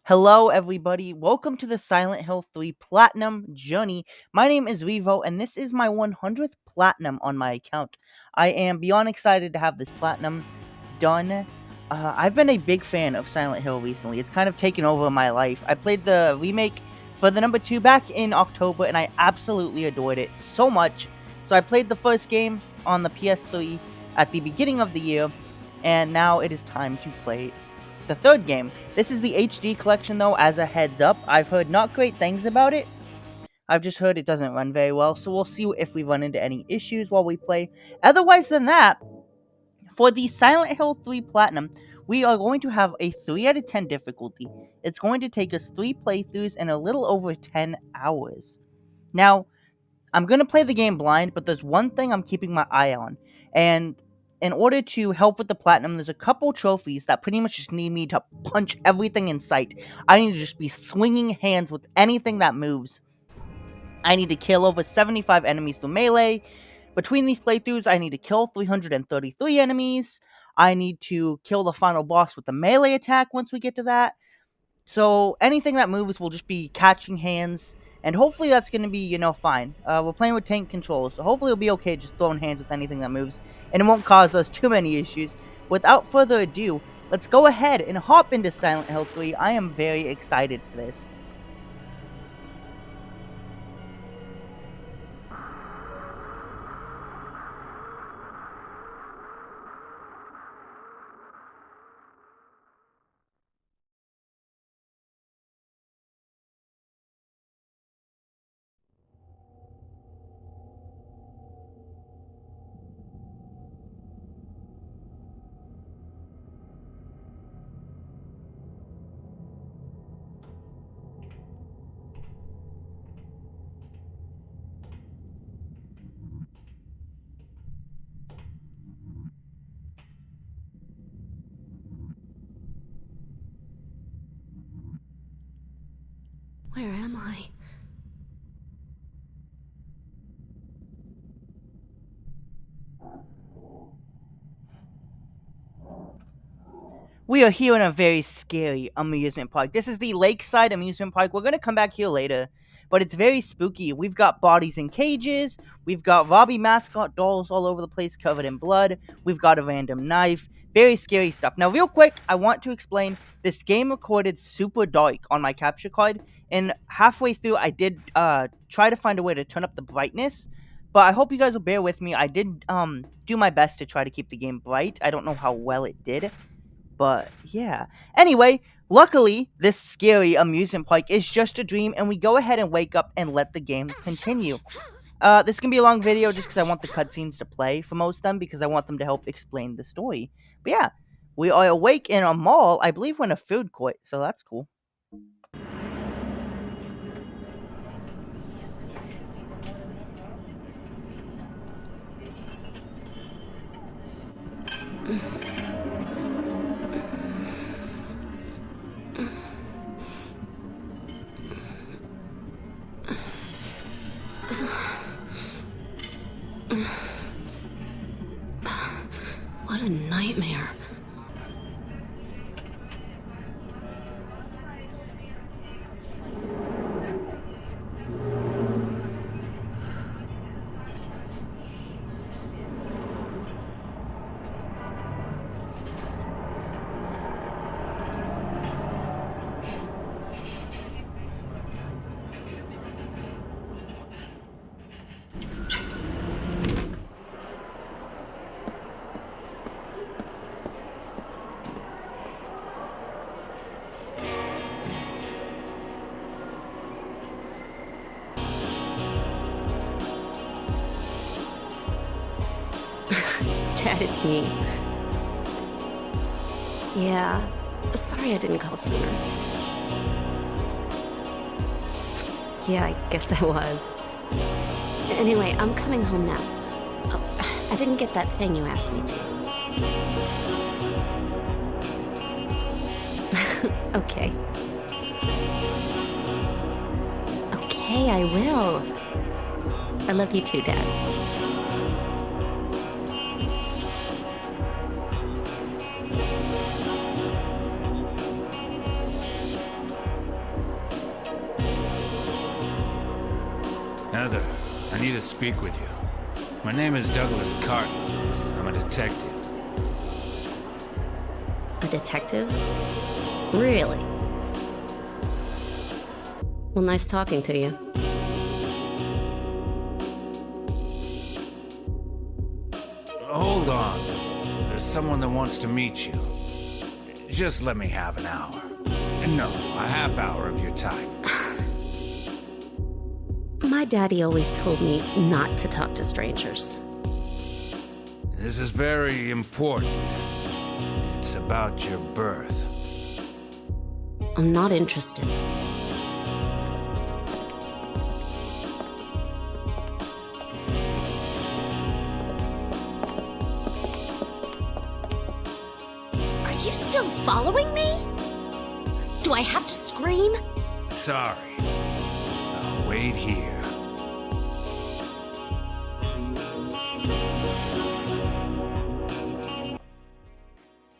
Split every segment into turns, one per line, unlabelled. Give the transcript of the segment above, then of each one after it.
Hello, everybody. Welcome to the Silent Hill 3 Platinum Journey. My name is Revo, and this is my 100th Platinum on my account. I am beyond excited to have this Platinum done. I've been a big fan of Silent Hill recently. It's kind of taken over my life. I played the remake for the number 2 back in October, and I absolutely adored it so much. So I played the first game on the PS3 at the beginning of the year, and now it is time to play the third game. This is the HD collection, though, as a heads up. I've heard not great things about it. I've just heard it doesn't run very well, so we'll see if we run into any issues while we play. Otherwise than that, for the Silent Hill 3 Platinum, we are going to have a 3 out of 10 difficulty. It's going to take us 3 playthroughs and a little over 10 hours. Now, I'm going to play the game blind, but there's one thing I'm keeping my eye on. And in order to help with the platinum, there's a couple trophies that pretty much just need me to punch everything in sight. I need to just be swinging hands with anything that moves. I need to kill over 75 enemies through melee. Between these playthroughs, I need to kill 333 enemies. I need to kill the final boss with the melee attack once we get to that. So anything that moves will just be catching hands, and hopefully that's going to be, fine. We're playing with tank controls, so hopefully it'll be okay just throwing hands with anything that moves, and it won't cause us too many issues. Without further ado, let's go ahead and hop into Silent Hill 3. I am very excited for this.
Where am I?
We are here in a very scary amusement park. This is the Lakeside Amusement Park. We're going to come back here later, but it's very spooky. We've got bodies in cages. We've got Robbie mascot dolls all over the place covered in blood. We've got a random knife. Very scary stuff. Now, real quick, I want to explain this game recorded super dark on my capture card, and halfway through, I did try to find a way to turn up the brightness, but I hope you guys will bear with me. I did do my best to try to keep the game bright. I don't know how well it did. But yeah. Anyway, luckily, this scary amusement park is just a dream, and we go ahead and wake up and let the game continue. This can be a long video just because I want the cutscenes to play for most of them because I want them to help explain the story. But yeah, we are awake in a mall. I believe we're in a food court, so that's cool.
What a nightmare. Dad, it's me. Yeah, sorry I didn't call sooner. Yeah, I guess I was. Anyway, I'm coming home now. Oh, I didn't get that thing you asked me to. Okay. Okay, I will. I love you too, Dad.
Heather, I need to speak with you. My name is Douglas Carton. I'm a detective.
A detective? Really? Well, nice talking to you.
Hold on. There's someone that wants to meet you. Just let me have an hour. No, a half hour of your time.
My daddy always told me not to talk to strangers.
This is very important. It's about your birth.
I'm not interested. Are you still following me? Do I have to scream?
Sorry. I'll wait here.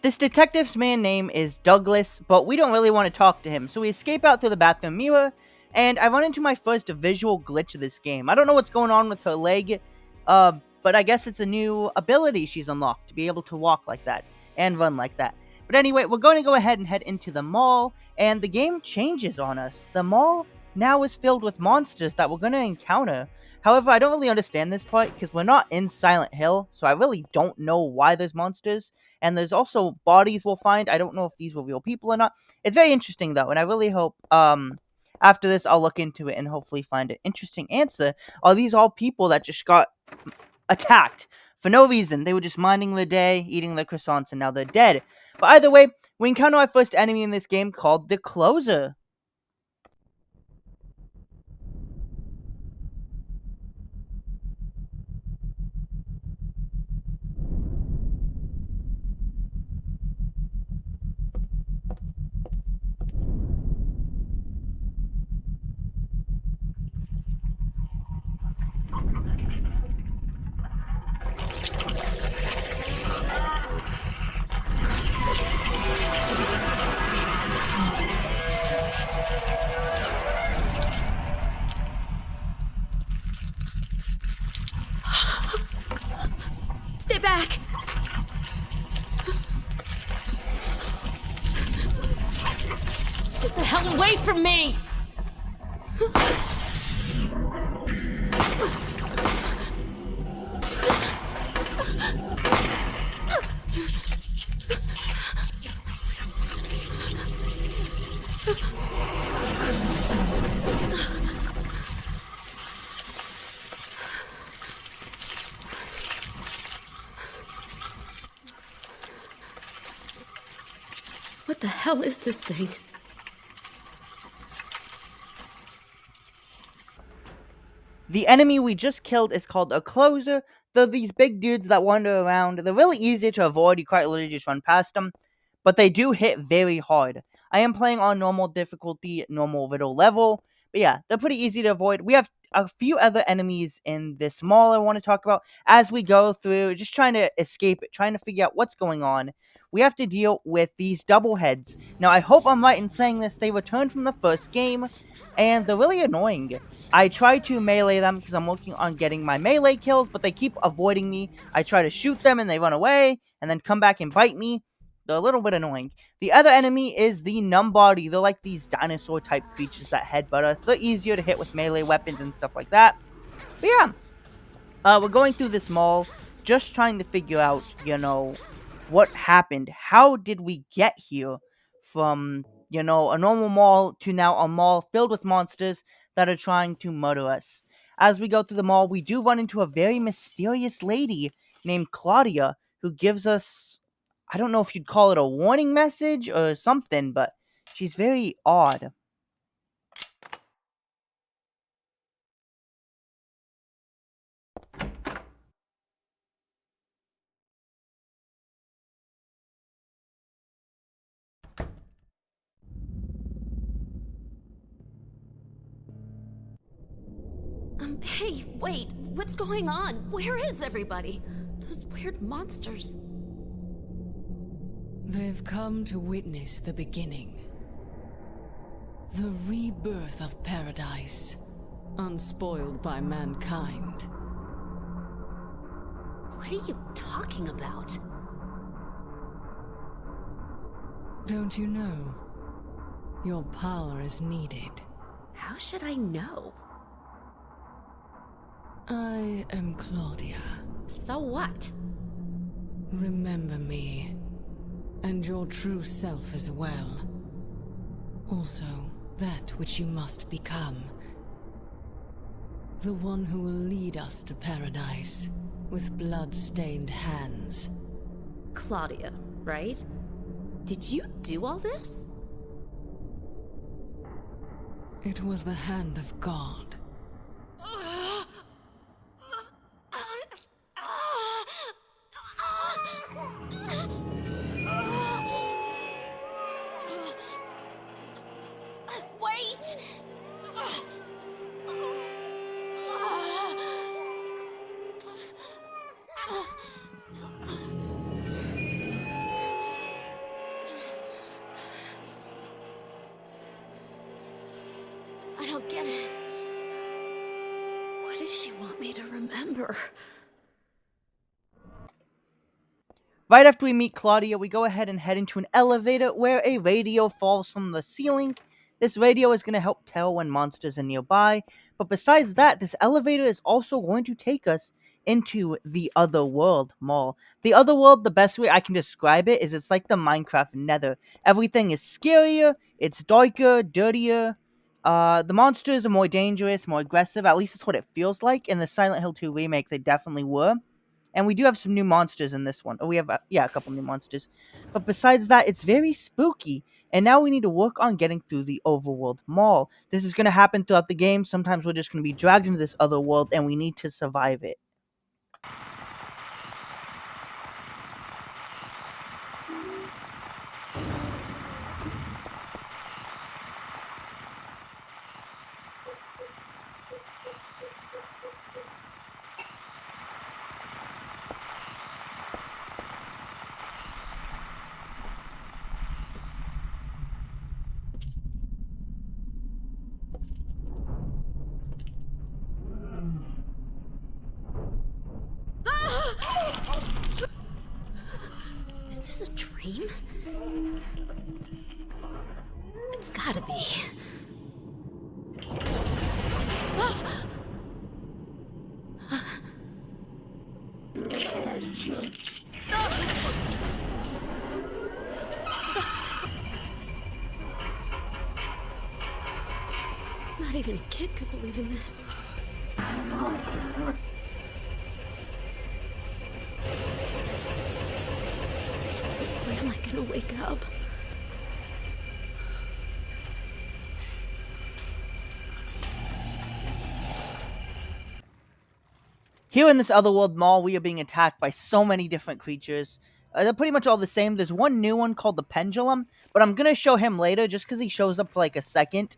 This detective's main name is Douglas, but we don't really want to talk to him, so we escape out through the bathroom mirror, and I run into my first visual glitch of this game. I don't know what's going on with her leg, but I guess it's a new ability she's unlocked, to be able to walk like that, and run like that. But anyway, we're going to go ahead and head into the mall, and the game changes on us. The mall now is filled with monsters that we're going to encounter. However, I don't really understand this part, because we're not in Silent Hill, so I really don't know why there's monsters. And there's also bodies we'll find. I don't know if these were real people or not. It's very interesting though, and I really hope after this I'll look into it and hopefully find an interesting answer. Are these all people that just got attacked for no reason? They were just minding their day, eating their croissants, and now they're dead. But either way, we encounter our first enemy in this game called the Closer.
Stay back! Get the hell away from me! What the hell is this thing?
The enemy we just killed is called a Closer. They're these big dudes that wander around. They're really easy to avoid. You quite literally just run past them. But they do hit very hard. I am playing on normal difficulty, normal riddle level. But yeah, they're pretty easy to avoid. We have a few other enemies in this mall I want to talk about as we go through, just trying to escape it, trying to figure out what's going on. We have to deal with these double heads. Now, I hope I'm right in saying this. They returned from the first game, and they're really annoying. I try to melee them because I'm working on getting my melee kills, but they keep avoiding me. I try to shoot them and they run away, and then come back and bite me. They're a little bit annoying. The other enemy is the Numbody. They're like these dinosaur-type creatures that headbutt us. They're easier to hit with melee weapons and stuff like that. But yeah, we're going through this mall, just trying to figure out, what happened. How did we get here from, a normal mall to now a mall filled with monsters that are trying to murder us? As we go through the mall, we do run into a very mysterious lady named Claudia who gives us, I don't know if you'd call it a warning message or something, but she's very odd.
Hey, wait, what's going on? Where is everybody? Those weird monsters.
They've come to witness the beginning. The rebirth of paradise. unspoiled by mankind.
What are you talking about?
Don't you know? Your power is needed.
How should I know?
I am Claudia.
So what?
Remember me, and your true self as well. Also, that which you must become. The one who will lead us to paradise, with blood-stained hands.
Claudia, right? Did you do all this?
It was the hand of God.
Wait! I don't get it. What does she want me to remember?
Right after we meet Claudia, we go ahead and head into an elevator where a radio falls from the ceiling. This radio is going to help tell when monsters are nearby. But besides that, this elevator is also going to take us into the Other World Mall. The Other World, the best way I can describe it is it's like the Minecraft Nether. Everything is scarier, it's darker, dirtier. The monsters are more dangerous, more aggressive. At least it's what it feels like. In the Silent Hill 2 remake, they definitely were. And we do have some new monsters in this one. Oh, we have, a couple new monsters. But besides that, it's very spooky. And now we need to work on getting through the overworld mall. This is going to happen throughout the game. Sometimes we're just going to be dragged into this other world, and we need to survive it.
Is this a dream? It's gotta be. Not even a kid could believe in this. When am I gonna wake up?
Here in this otherworld mall, we are being attacked by so many different creatures. They're pretty much all the same. There's one new one called the Pendulum, but I'm going to show him later just because he shows up for like a second.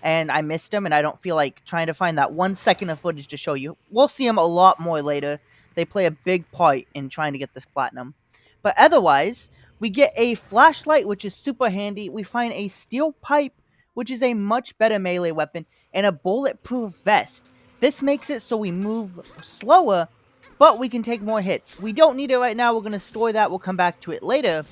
And I missed him, and I don't feel like trying to find that 1 second of footage to show you. We'll see him a lot more later. They play a big part in trying to get this platinum. But otherwise, we get a flashlight, which is super handy. We find a steel pipe, which is a much better melee weapon, and a bulletproof vest. This makes it so we move slower, but we can take more hits. We don't need it right now. We're going to store that. We'll come back to it later.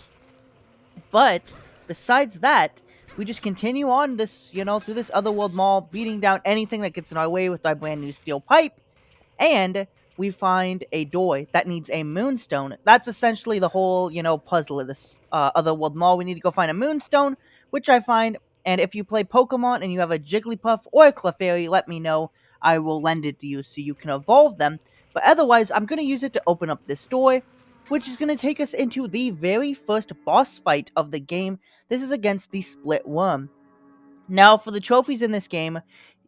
But besides that, we just continue on this, through this otherworld mall, beating down anything that gets in our way with our brand new steel pipe. And we find a door that needs a moonstone. That's essentially the whole, puzzle of this otherworld mall. We need to go find a moonstone, which I find. And if you play Pokemon and you have a Jigglypuff or a Clefairy, let me know. I will lend it to you so you can evolve them. But otherwise, I'm going to use it to open up this door, which is going to take us into the very first boss fight of the game. This is against the Split Worm. Now, for the trophies in this game,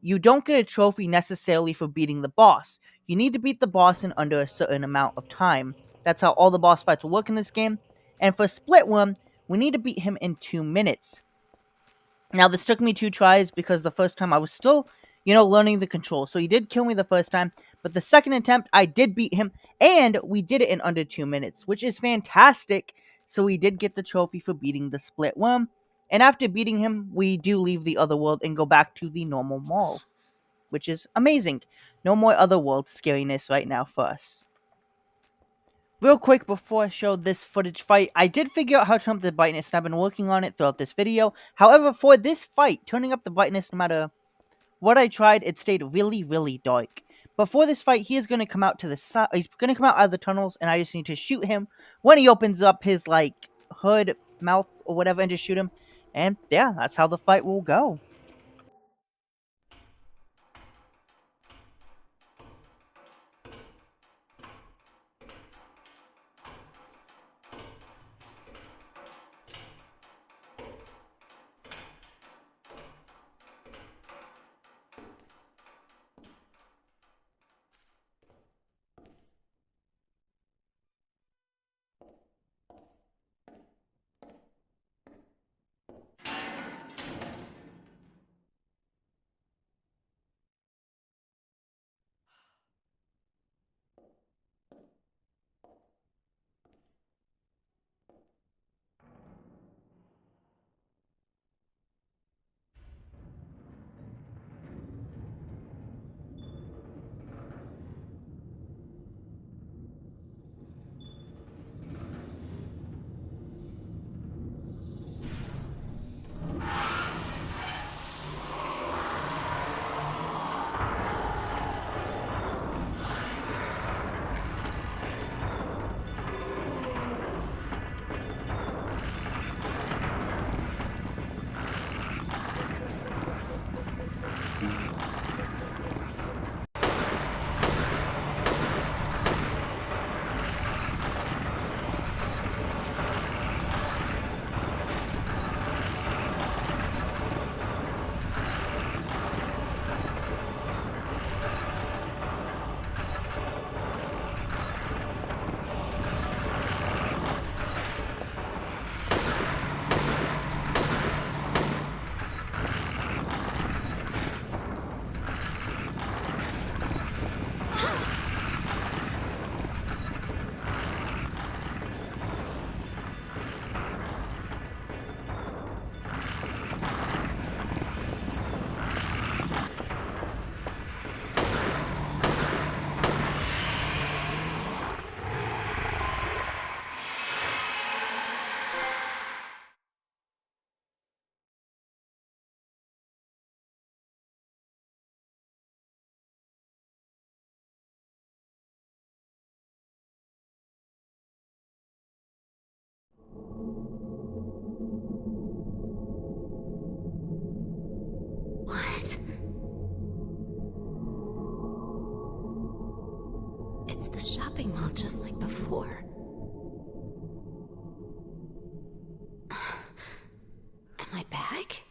you don't get a trophy necessarily for beating the boss. You need to beat the boss in under a certain amount of time. That's how all the boss fights will work in this game. And for Split Worm, we need to beat him in 2 minutes. Now, this took me 2 tries because the first time I was still, learning the control. So he did kill me the first time, but the second attempt, I did beat him, and we did it in under 2 minutes, which is fantastic. So we did get the trophy for beating the Split Worm. And after beating him, we do leave the other world and go back to the normal mall. which is amazing. No more otherworld scariness right now for us. Real quick before I show this footage fight, I did figure out how to turn up the brightness and I've been working on it throughout this video. However, for this fight, turning up the brightness no matter what I tried, it stayed really, really dark. Before this fight, he is going to come out to the side. He's going to come out of the tunnels, and I just need to shoot him when he opens up his, like, hood, mouth, or whatever, and just shoot him. And, yeah, that's how the fight will go.
What? It's the shopping mall just like before. Am I back?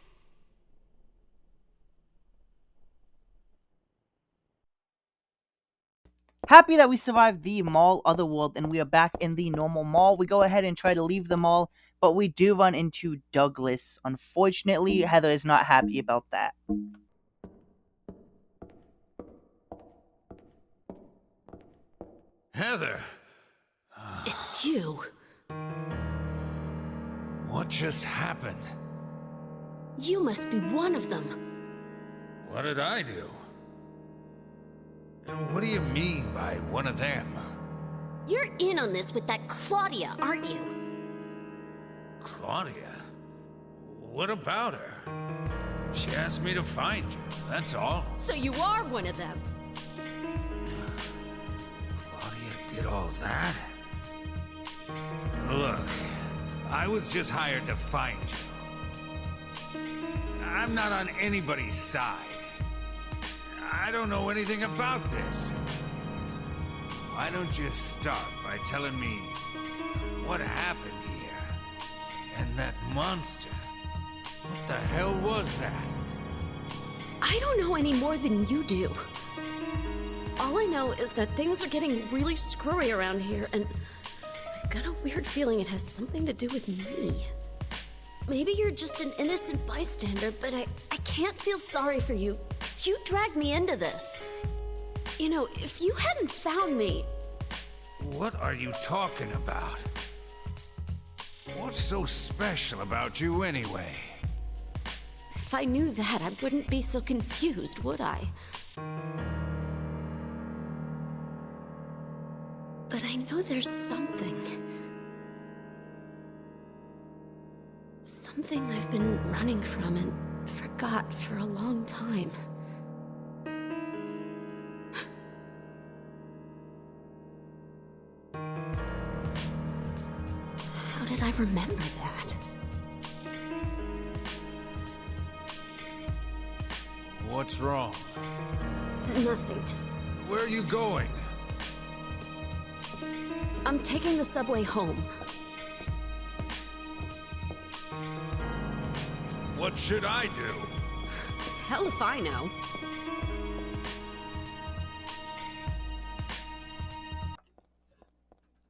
Happy that we survived the mall otherworld and we are back in the normal mall. We go ahead and try to leave the mall, but we do run into Douglas. Unfortunately, Heather is not happy about that.
Heather,
It's you.
what just happened?
You must be one of them.
What did I do? And what do you mean by one of them?
You're in on this with that Claudia, aren't you?
Claudia? What about her? She asked me to find you, that's all.
So you are one of them.
Claudia did all that? Look, I was just hired to find you. I'm not on anybody's side. I don't know anything about this. Why don't you start by telling me what happened here? And that monster. What the hell was that?
I don't know any more than you do. All I know is that things are getting really screwy around here, and I've got a weird feeling it has something to do with me. Maybe you're just an innocent bystander, but I can't feel sorry for you, because you dragged me into this. You know, if you hadn't found me...
What are you talking about? What's so special about you anyway?
If I knew that, I wouldn't be so confused, would I? But I know there's something. Something I've been running from and forgot for a long time. How did I remember that?
What's wrong?
Nothing.
Where are you going?
I'm taking the subway home.
What should I do?
Hell if I know.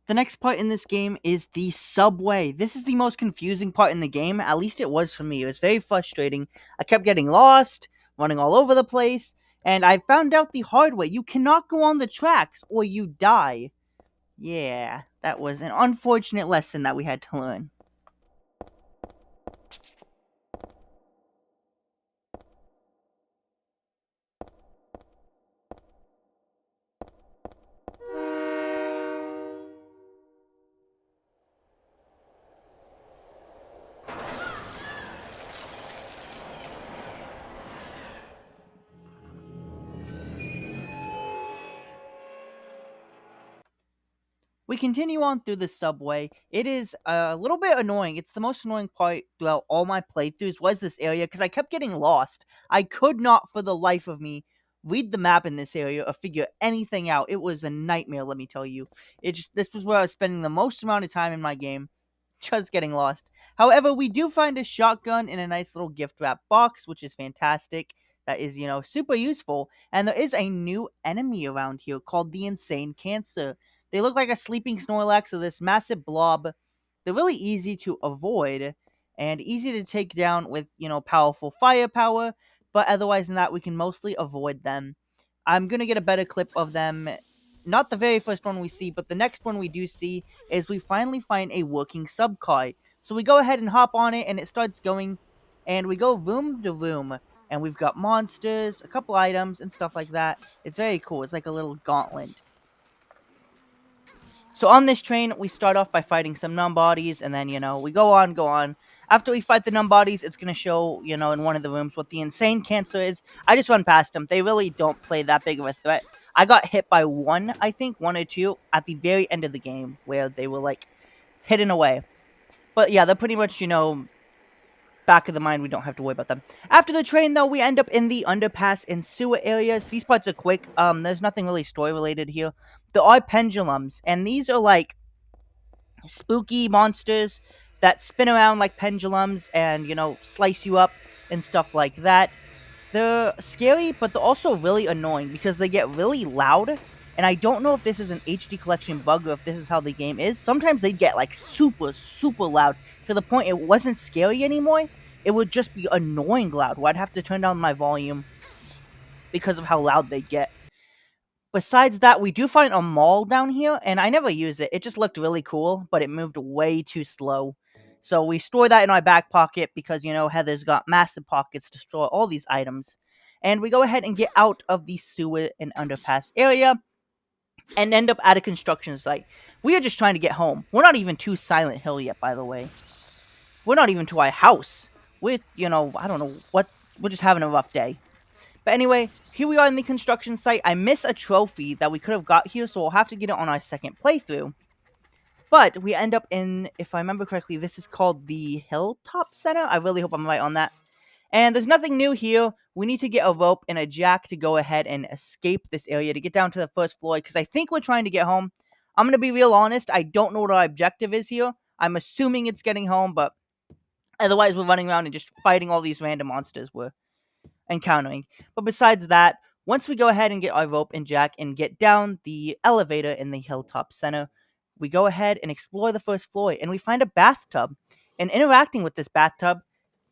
The next part in this game is the subway. This is the most confusing part in the game. At least it was for me. It was very frustrating. I kept getting lost, running all over the place, and I found out the hard way. You cannot go on the tracks or you die. Yeah, that was an unfortunate lesson that we had to learn. We continue on through the subway. It is a little bit annoying. It's the most annoying part throughout all my playthroughs was this area because I kept getting lost. I could not for the life of me read the map in this area or figure anything out. It was a nightmare, let me tell you. This was where I was spending the most amount of time in my game, just getting lost. However, we do find a shotgun in a nice little gift wrap box, which is fantastic. That is, super useful. And there is a new enemy around here called the Insane Cancer. They look like a sleeping Snorlax of this massive blob. They're really easy to avoid and easy to take down with, powerful firepower. But otherwise than that, we can mostly avoid them. I'm going to get a better clip of them. Not the very first one we see, but the next one we do see is we finally find a working subcar. So we go ahead and hop on it, and it starts going, and we go room to room. And we've got monsters, a couple items, and stuff like that. It's very cool. It's like a little gauntlet. So on this train, we start off by fighting some numb-bodies, and then, we go on, go on. After we fight the numb-bodies, it's going to show, in one of the rooms what the insane cancer is. I just run past them. They really don't play that big of a threat. I got hit by one, I think, one or two, at the very end of the game, where they were, hidden away. But yeah, they're pretty much, back of the mind. We don't have to worry about them. After the train, though, we end up in the underpass and sewer areas. These parts are quick. There's nothing really story-related here. There are pendulums, and these are, spooky monsters that spin around like pendulums and, slice you up and stuff like that. They're scary, but they're also really annoying because they get really loud. And I don't know if this is an HD collection bug or if this is how the game is. Sometimes they get super, super loud to the point it wasn't scary anymore. It would just be annoying loud where I'd have to turn down my volume because of how loud they get. Besides that, we do find a mall down here, and I never use it. It just looked really cool, but it moved way too slow. So we store that in our back pocket because, Heather's got massive pockets to store all these items. And we go ahead and get out of the sewer and underpass area and end up at a construction site. We are just trying to get home. We're not even to Silent Hill yet, by the way. We're not even to our house. We're, I don't know what. We're just having a rough day. But anyway, here we are in the construction site. I miss a trophy that we could have got here, so we'll have to get it on our second playthrough. But we end up in, if I remember correctly, this is called the Hilltop Center. I really hope I'm right on that. And there's nothing new here. We need to get a rope and a jack to go ahead and escape this area to get down to the first floor, because I think we're trying to get home. I'm going to be real honest. I don't know what our objective is here. I'm assuming it's getting home, but otherwise we're running around and just fighting all these random monsters we're encountering. But besides that, once we go ahead and get our rope and jack and get down the elevator in the Hilltop Center, we go ahead and explore the first floor and we find a bathtub. And interacting with this bathtub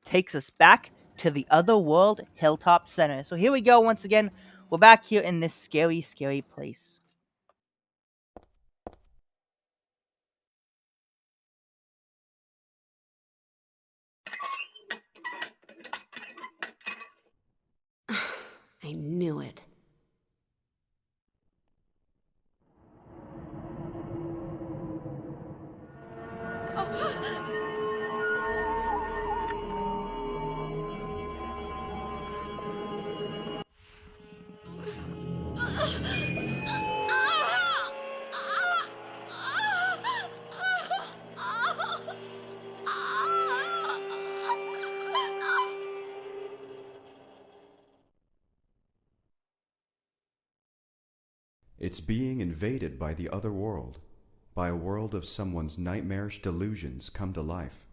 takes us back to the other world Hilltop Center. So here we go once again. We're back here in this scary, scary place.
I knew it.
It's being invaded by the other world, by a world of someone's nightmarish delusions come to life.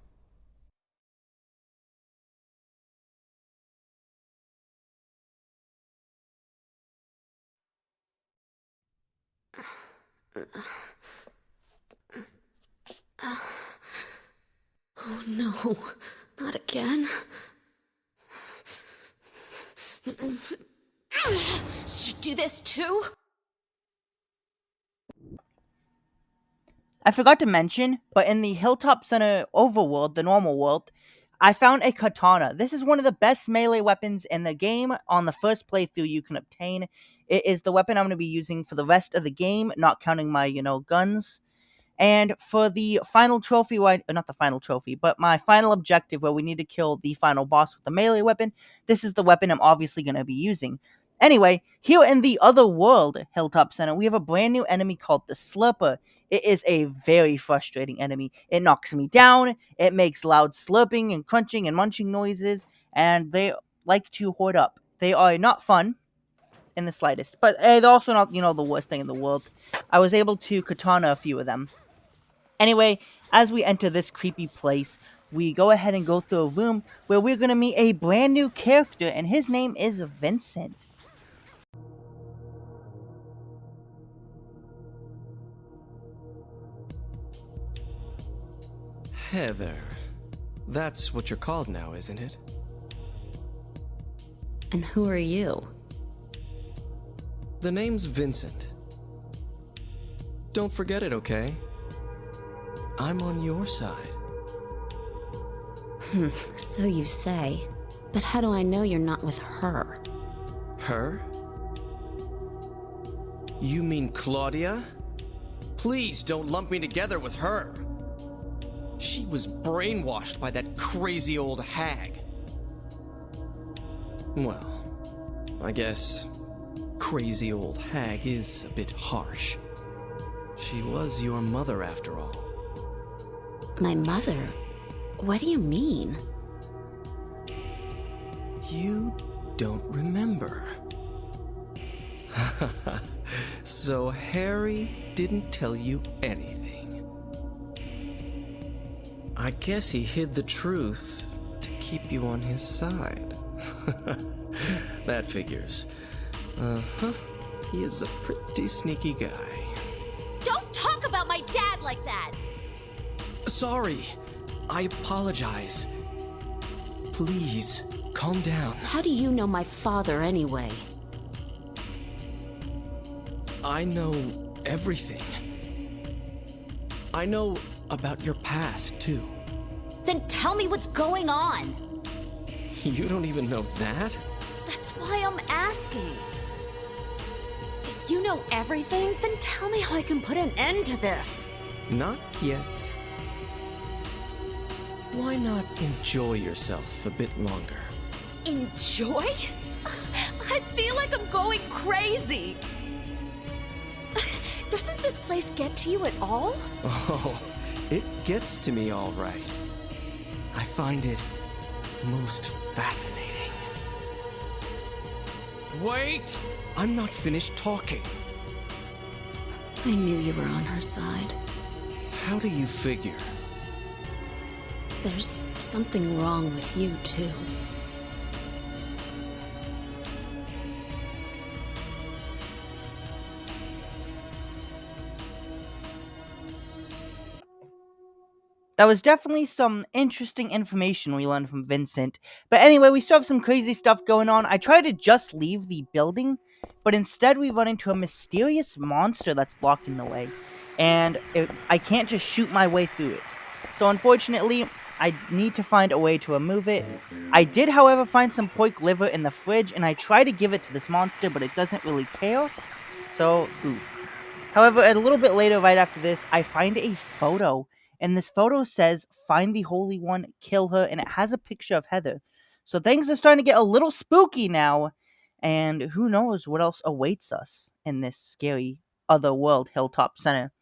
Oh no, not again. She do this too?
I forgot to mention, but in the Hilltop Center overworld, the normal world, I found a katana. This is one of the best melee weapons in the game on the first playthrough you can obtain. It is the weapon I'm going to be using for the rest of the game, not counting my, guns. And for the final trophy, not the final trophy, but my final objective where we need to kill the final boss with the melee weapon, this is the weapon I'm obviously going to be using. Anyway, here in the other world, Hilltop Center, we have a brand new enemy called the Slurper. It is a very frustrating enemy. It knocks me down, it makes loud slurping and crunching and munching noises, and they like to hoard up. They are not fun in the slightest, but they're also not, the worst thing in the world. I was able to katana a few of them. Anyway, as we enter this creepy place, we go ahead and go through a room where we're going to meet a brand new character, and his name is Vincent.
Heather. That's what you're called now, isn't it?
And who are you?
The name's Vincent. Don't forget it, okay? I'm on your side.
So you say. But how do I know you're not with her?
Her? You mean Claudia? Please don't lump me together with her. She was brainwashed by that crazy old hag. Well, I guess crazy old hag is a bit harsh. She was your mother after all.
My mother? What do you mean?
You don't remember. So Harry didn't tell you anything. I guess he hid the truth to keep you on his side. That figures. Uh-huh. He is a pretty sneaky guy.
Don't talk about my dad like that!
Sorry. I apologize. Please, calm down.
How do you know my father anyway?
I know everything. I know about your past, too.
Then tell me what's going on!
You don't even know that?
That's why I'm asking. If you know everything, then tell me how I can put an end to this.
Not yet. Why not enjoy yourself a bit longer?
Enjoy? I feel like I'm going crazy. Doesn't this place get to you at all?
Oh, it gets to me all right. I find it most fascinating. Wait! I'm not finished talking.
I knew you were on her side.
How do you figure?
There's something wrong with you, too.
That was definitely some interesting information we learned from Vincent. But anyway, we still have some crazy stuff going on. I try to just leave the building, but instead we run into a mysterious monster that's blocking the way. And I can't just shoot my way through it. So unfortunately, I need to find a way to remove it. I did, however, find some pork liver in the fridge, and I try to give it to this monster, but it doesn't really care. So, oof. However, a little bit later, right after this, I find a photo. And this photo says, "Find the Holy One, kill her," and it has a picture of Heather. So things are starting to get a little spooky now. And who knows what else awaits us in this scary other world, Hilltop Center.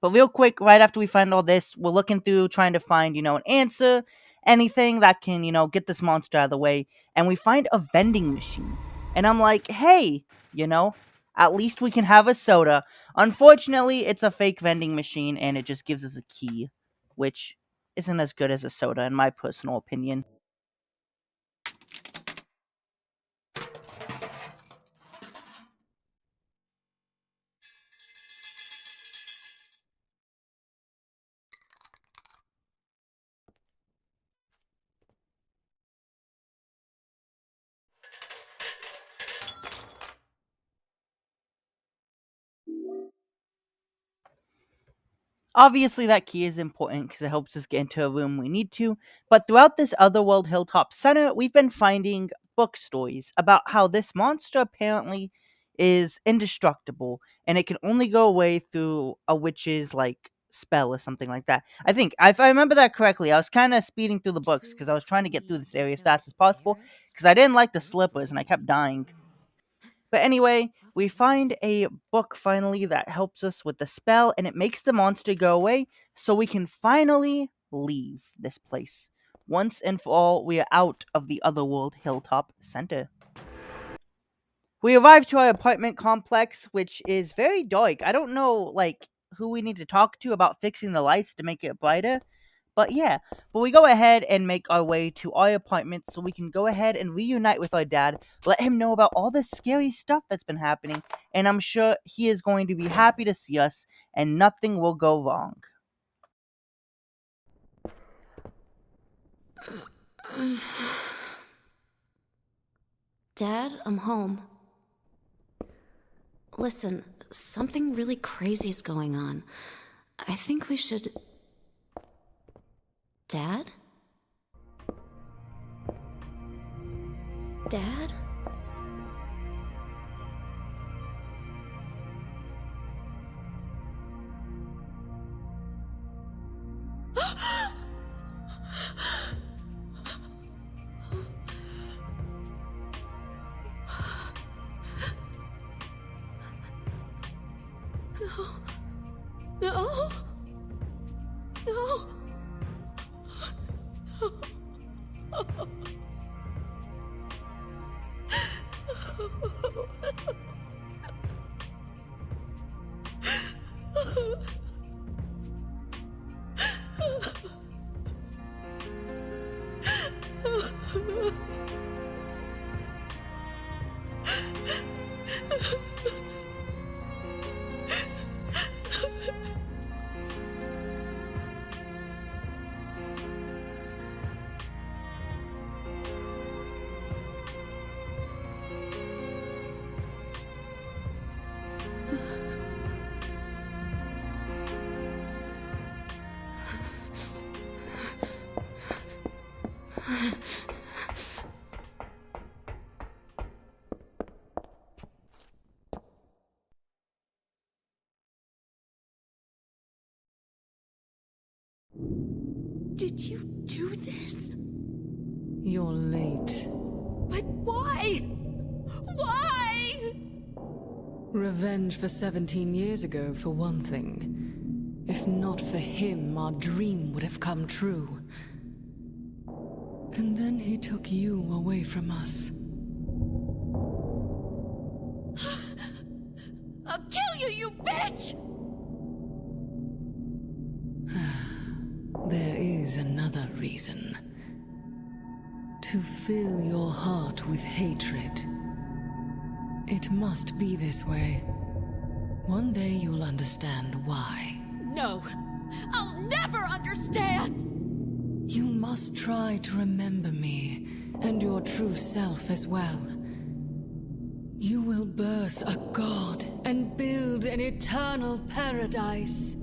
But real quick, right after we find all this, we're looking through trying to find, an answer, anything that can, get this monster out of the way. And we find a vending machine. And I'm like, hey, you know, At least we can have a soda. Unfortunately, it's a fake vending machine and it just gives us a key, which isn't as good as a soda in my personal opinion. Obviously, that key is important because it helps us get into a room we need to, but throughout this Otherworld Hilltop Center, we've been finding book stories about how this monster apparently is indestructible and it can only go away through a witch's, like, spell or something like that. I think, if I remember that correctly, I was kind of speeding through the books because I was trying to get through this area as fast as possible because I didn't like the slippers and I kept dying. But anyway, we find a book finally that helps us with the spell and it makes the monster go away so we can finally leave this place. Once and for all, we are out of the Otherworld Hilltop Center. We arrive to our apartment complex, which is very dark. I don't know, like, who we need to talk to about fixing the lights to make it brighter. But yeah, but we go ahead and make our way to our apartment so we can go ahead and reunite with our dad, let him know about all the scary stuff that's been happening, and I'm sure he is going to be happy to see us and nothing will go wrong.
Dad, I'm home. Listen, something really crazy's going on. I think we should... Dad? Dad? No. No. Did you do this?
You're late.
But why? Why?
Revenge for 17 years ago, for one thing. If not for him, our dream would have come true. And then he took you away from us.
I'll kill you, you bitch!
There is another reason. To fill your heart with hatred. It must be this way. One day you'll understand why.
No, I'll never understand!
You must try to remember me, and your true self as well. You will birth a god and build an eternal paradise.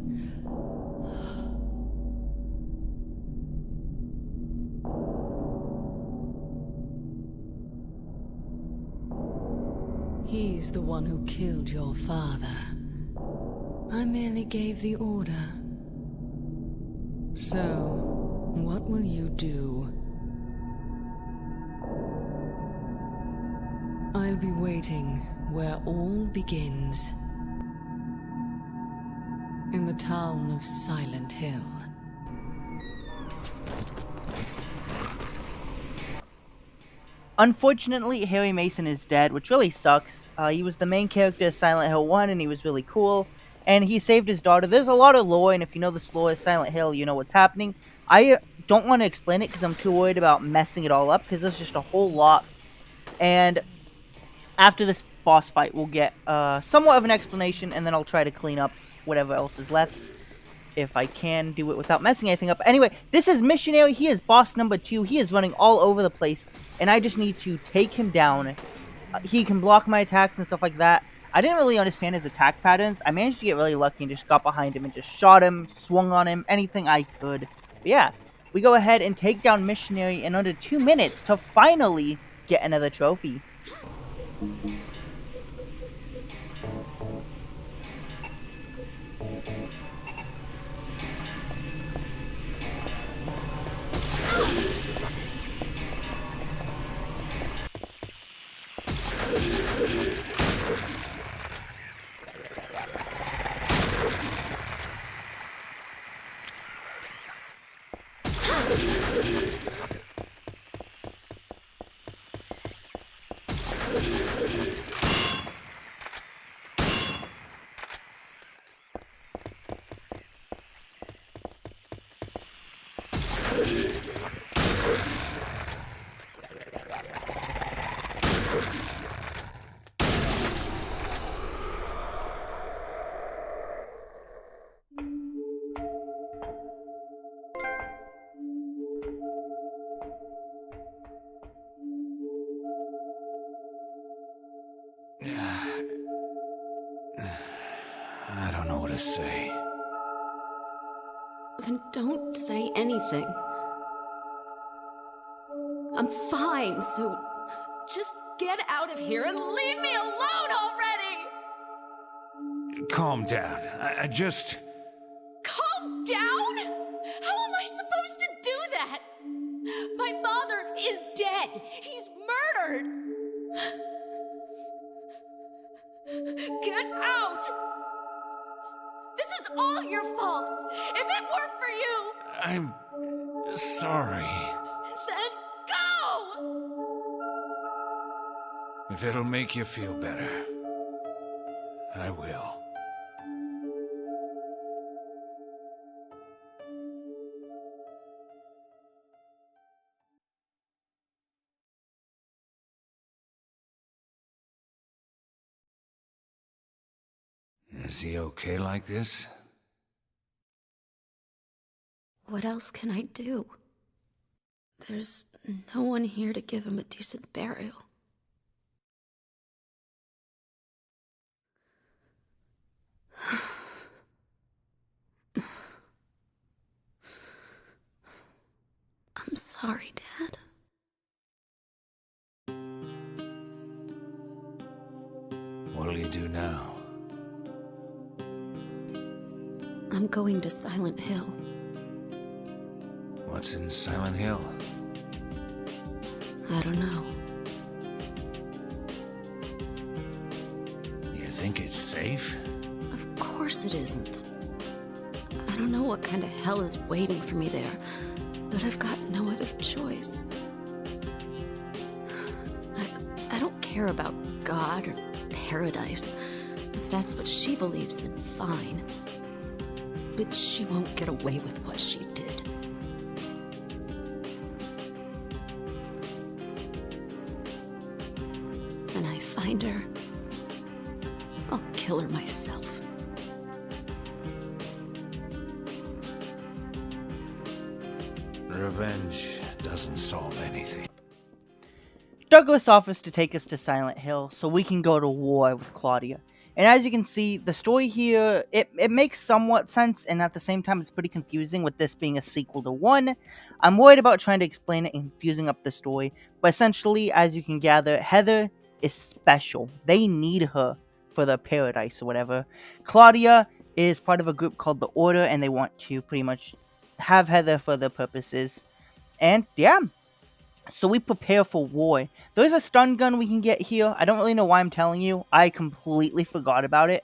He's the one who killed your father. I merely gave the order. So, what will you do? I'll be waiting where all begins. In the town of Silent Hill.
Unfortunately, Harry Mason is dead, which really sucks. He was the main character of Silent Hill 1, and he was really cool. And he saved his daughter. There's a lot of lore, and if you know this lore of Silent Hill, you know what's happening. I don't want to explain it because I'm too worried about messing it all up, because there's just a whole lot. And after this boss fight, we'll get somewhat of an explanation, and then I'll try to clean up whatever else is left, if I can do it without messing anything up. Anyway, this is Missionary. He is boss number 2. He is running all over the place, and I just need to take him down. He can block my attacks and stuff like that. I didn't really understand his attack patterns. I managed to get really lucky and just got behind him and just shot him, swung on him, anything I could. But yeah, we go ahead and take down Missionary in under 2 minutes to finally get another trophy.
I don't know what to say.
Then don't say anything. I'm fine, so just get out of here and leave me alone already!
Calm down. I just...
Calm down? How am I supposed to do that? My father is dead. He's murdered. Get out! This is all your fault. If it weren't for you...
I'm... sorry.
Then go!
If it'll make you feel better, I will. Is he okay like this?
What else can I do? There's no one here to give him a decent burial. I'm sorry, Dad.
What'll you do now?
I'm going to Silent Hill.
What's in Silent Hill?
I don't know.
You think it's safe?
Of course it isn't. I don't know what kind of hell is waiting for me there, but I've got no other choice. I don't care about God or paradise. If that's what she believes, then fine. But she won't get away with what she did. When I find her, I'll kill her myself.
Revenge doesn't solve anything.
Douglas offers to take us to Silent Hill so we can go to war with Claudia. And as you can see, the story here, it makes somewhat sense, and at the same time it's pretty confusing with this being a sequel to 1. I'm worried about trying to explain it and confusing up the story, but essentially, as you can gather, Heather is special. They need her for the paradise or whatever. Claudia is part of a group called the Order, and they want to pretty much have Heather for their purposes. And yeah, so we prepare for war. There's a stun gun we can get here. I don't really know why I'm telling you. I completely forgot about it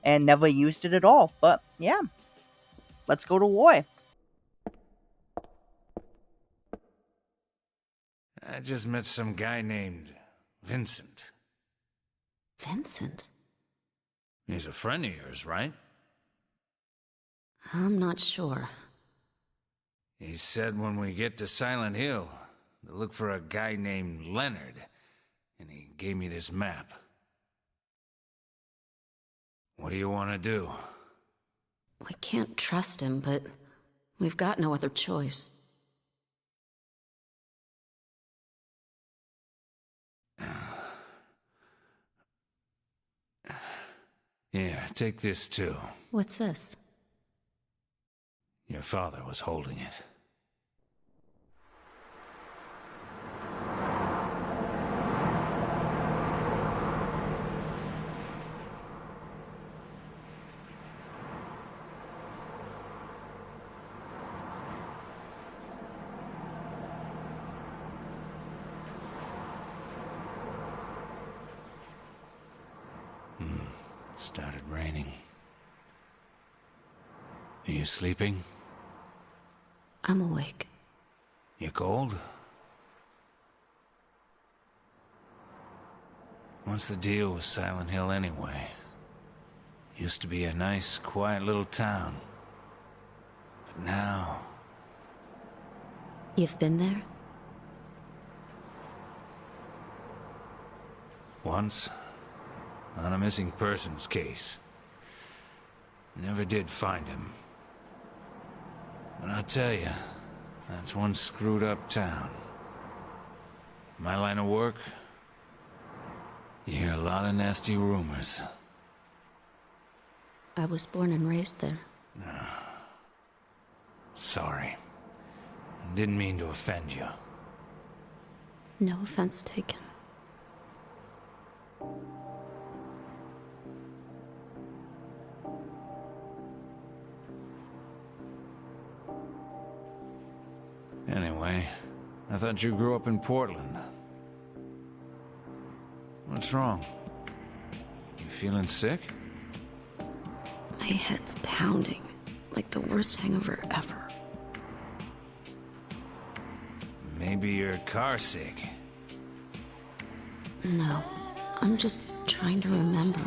and never used it at all. But yeah, let's go to war.
I just met some guy named Vincent.
Vincent?
He's a friend of yours, right?
I'm not sure.
He said when we get to Silent Hill, to look for a guy named Leonard, and he gave me this map. What do you want to do?
We can't trust him, but we've got no other choice.
Here, take this too.
What's this?
Your father was holding it. Started raining. Are you sleeping?
I'm awake.
You cold? What's the deal with Silent Hill anyway? Used to be a nice, quiet little town. But now...
You've been there?
Once, on a missing persons case. Never did find him. But I'll tell you, that's one screwed up town. My line of work, you hear a lot of nasty rumors.
I was born and raised there.
Sorry. Didn't mean to offend you.
No offense taken.
Anyway, I thought you grew up in Portland. What's wrong? You feeling sick?
My head's pounding, like the worst hangover ever.
Maybe you're car sick.
No, I'm just trying to remember.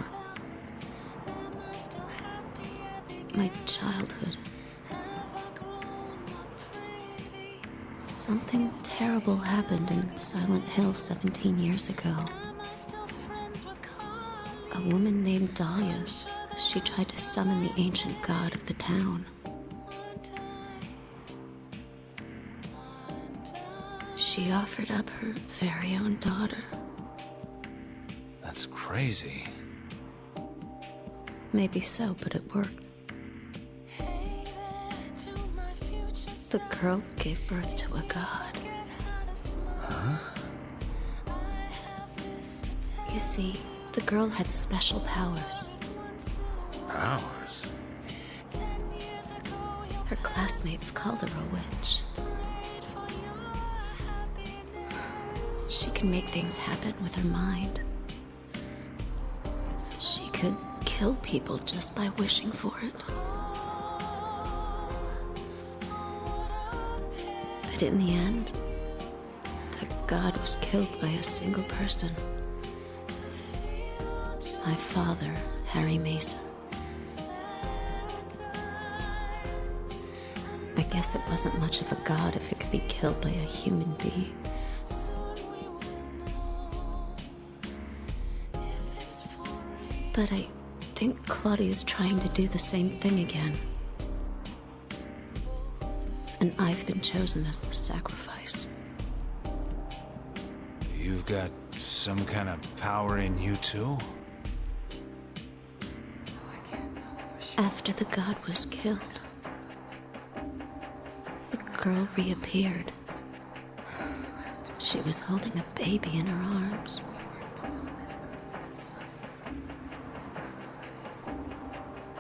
My childhood. Something terrible happened in Silent Hill 17 years ago. A woman named Dahlia, she tried to summon the ancient god of the town. She offered up her very own daughter.
That's crazy.
Maybe so, but it worked. The girl gave birth to a god.
Huh?
You see, the girl had special powers.
Powers?
Her classmates called her a witch. She could make things happen with her mind. She could kill people just by wishing for it. But in the end, the god was killed by a single person. My father, Harry Mason. I guess it wasn't much of a god if it could be killed by a human being. But I think Claudia's trying to do the same thing again. And I've been chosen as the sacrifice.
You've got some kind of power in you too?
After the god was killed, the girl reappeared. She was holding a baby in her arms.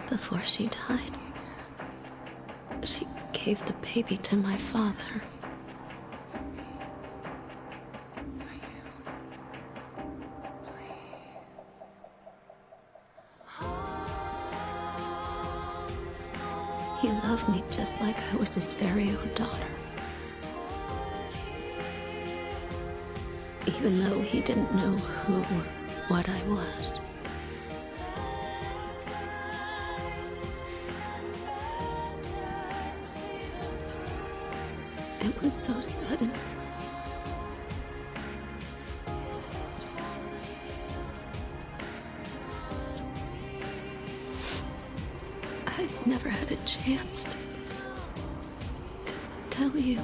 Before she died, she gave the baby to my father. He loved me just like I was his very own daughter. even though he didn't know who or what I was. It was so sudden. I never had a chance to tell you.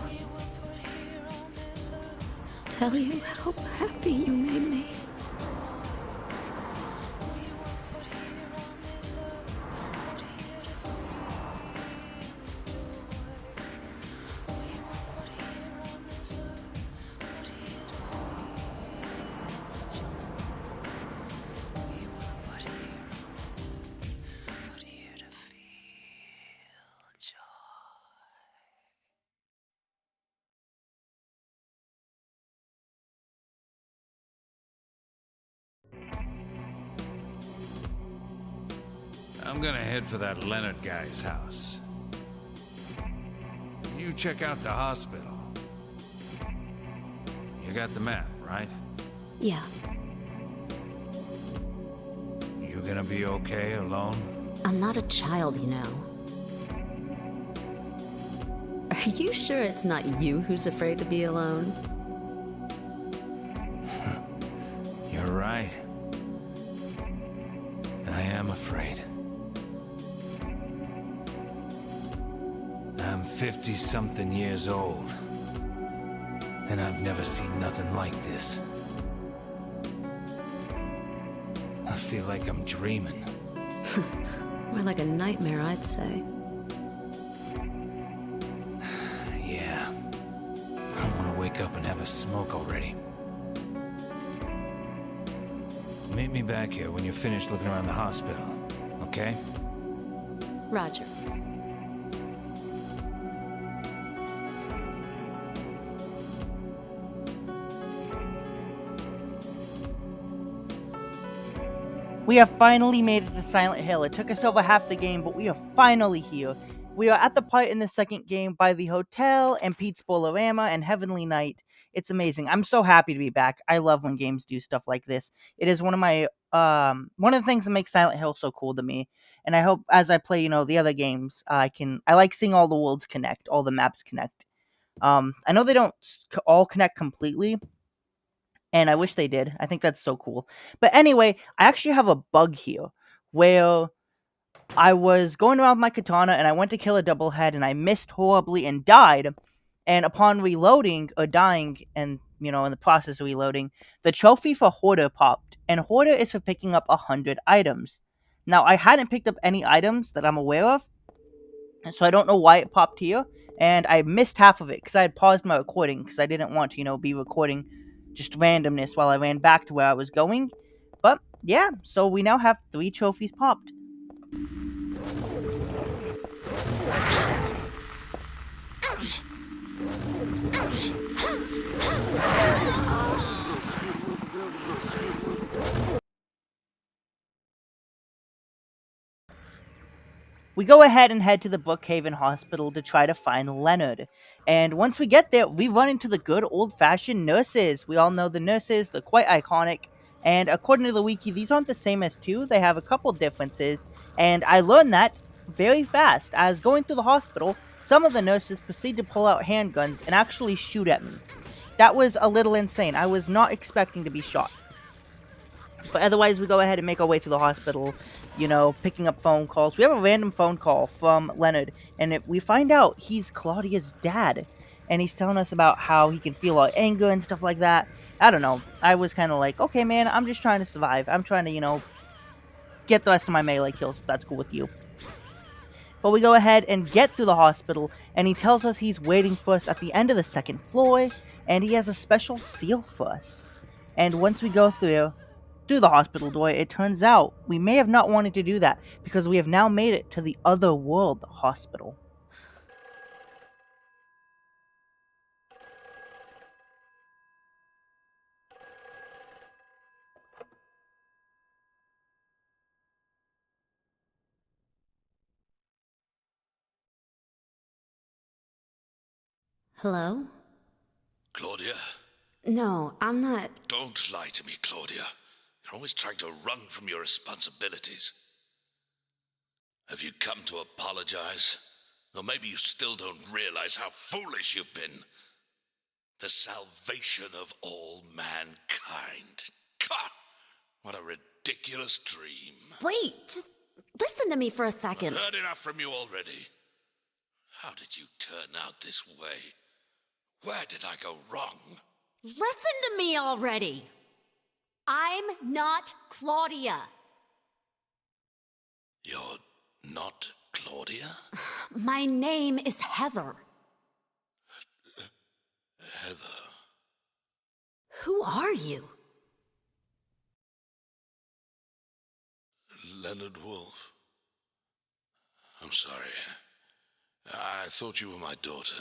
Tell you how happy you made me.
I'm gonna head for that Leonard guy's house. You check out the hospital. You got the map, right?
Yeah,
You gonna be okay alone?
I'm not a child, you know. Are you sure it's not you who's afraid to be alone?
You're right. I am afraid. I'm 50-something years old, and I've never seen nothing like this. I feel like I'm dreaming.
More like a nightmare, I'd say.
Yeah. I want to wake up and have a smoke already. Meet me back here when you're finished looking around the hospital, okay?
Roger.
We have finally made it to Silent Hill. It took us over half the game, but we are finally here. We are at the part in the second game by the hotel and Pete's Bolorama and Heavenly Night. It's amazing. I'm so happy to be back. I love when games do stuff like this. It is one of the things that makes Silent Hill so cool to me. And I hope as I play, the other games, I like seeing all the worlds connect, all the maps connect. I know they don't all connect completely, and I wish they did. I think that's so cool. But anyway, I actually have a bug here where I was going around with my katana and I went to kill a double head and I missed horribly and died. And upon reloading or dying and in the process of reloading, the trophy for Hoarder popped. And Hoarder is for picking up 100 items. Now I hadn't picked up any items that I'm aware of, and so I don't know why it popped here. And I missed half of it because I had paused my recording because I didn't want to, be recording just randomness while I ran back to where I was going. But yeah, so we now have 3 trophies popped. We go ahead and head to the Brookhaven Hospital to try to find Leonard. And once we get there, we run into the good old-fashioned nurses. We all know the nurses, they're quite iconic. And according to the wiki, these aren't the same as 2. They have a couple differences. And I learned that very fast. As going through the hospital, some of the nurses proceed to pull out handguns and actually shoot at me. That was a little insane. I was not expecting to be shot. But otherwise, we go ahead and make our way through the hospital, picking up phone calls. We have a random phone call from Leonard, and we find out he's Claudia's dad. And he's telling us about how he can feel our anger and stuff like that. I don't know. I was kind of like, okay, man, I'm just trying to survive. I'm trying to, get the rest of my melee kills, if that's cool with you. But we go ahead and get through the hospital, and he tells us he's waiting for us at the end of the second floor, and he has a special seal for us. And once we go through the hospital door, it turns out we may have not wanted to do that because we have now made it to the Otherworld Hospital.
Hello?
Claudia,
No, I'm not.
Don't lie to me, Claudia. You're always trying to run from your responsibilities. Have you come to apologize? Or maybe you still don't realize how foolish you've been. The salvation of all mankind. God, what a ridiculous dream.
Wait, just listen to me for a second.
I've heard enough from you already. How did you turn out this way? Where did I go wrong?
Listen to me already. I'm not Claudia.
You're not Claudia?
My name is Heather.
Heather.
Who are you?
Leonard Wolf. I'm sorry. I thought you were my daughter.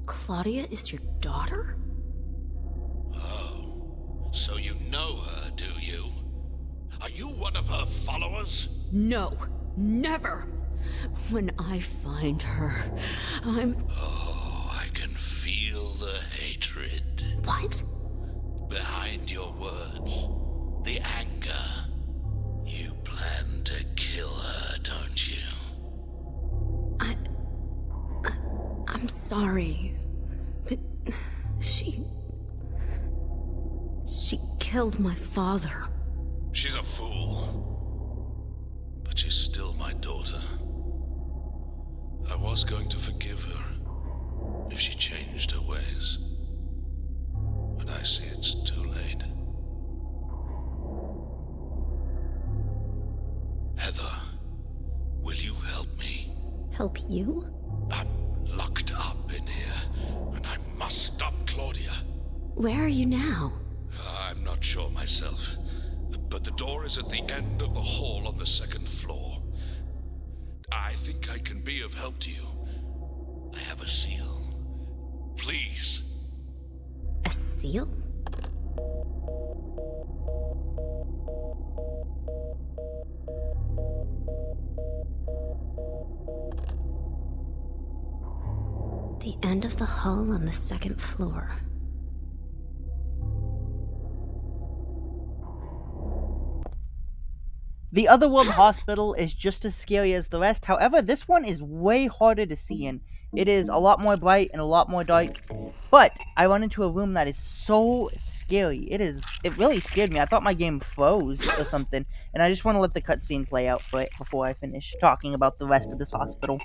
Claudia is your daughter?
Oh, so you know her, do you? Are you one of her followers?
No, never. When I find her,
Oh, I can feel the hatred.
What?
Behind your words, the anger. You plan to kill her, don't you?
I'm sorry. But she killed my father.
She's a fool. But she's still my daughter. I was going to forgive her if she changed her ways. But I see it's too late. Heather, will you help me?
Help you?
I'm locked up in here, and I must stop Claudia.
Where are you now?
I'm not sure myself, but the door is at the end of the hall on the second floor. I think I can be of help to you. I have a seal. Please.
A seal? The end of the hall on the second floor.
The Otherworld Hospital is just as scary as the rest. However, this one is way harder to see in. It is a lot more bright and a lot more dark. But I run into a room that is so scary. It really scared me. I thought my game froze or something. And I just want to let the cutscene play out for it before I finish talking about the rest of this hospital.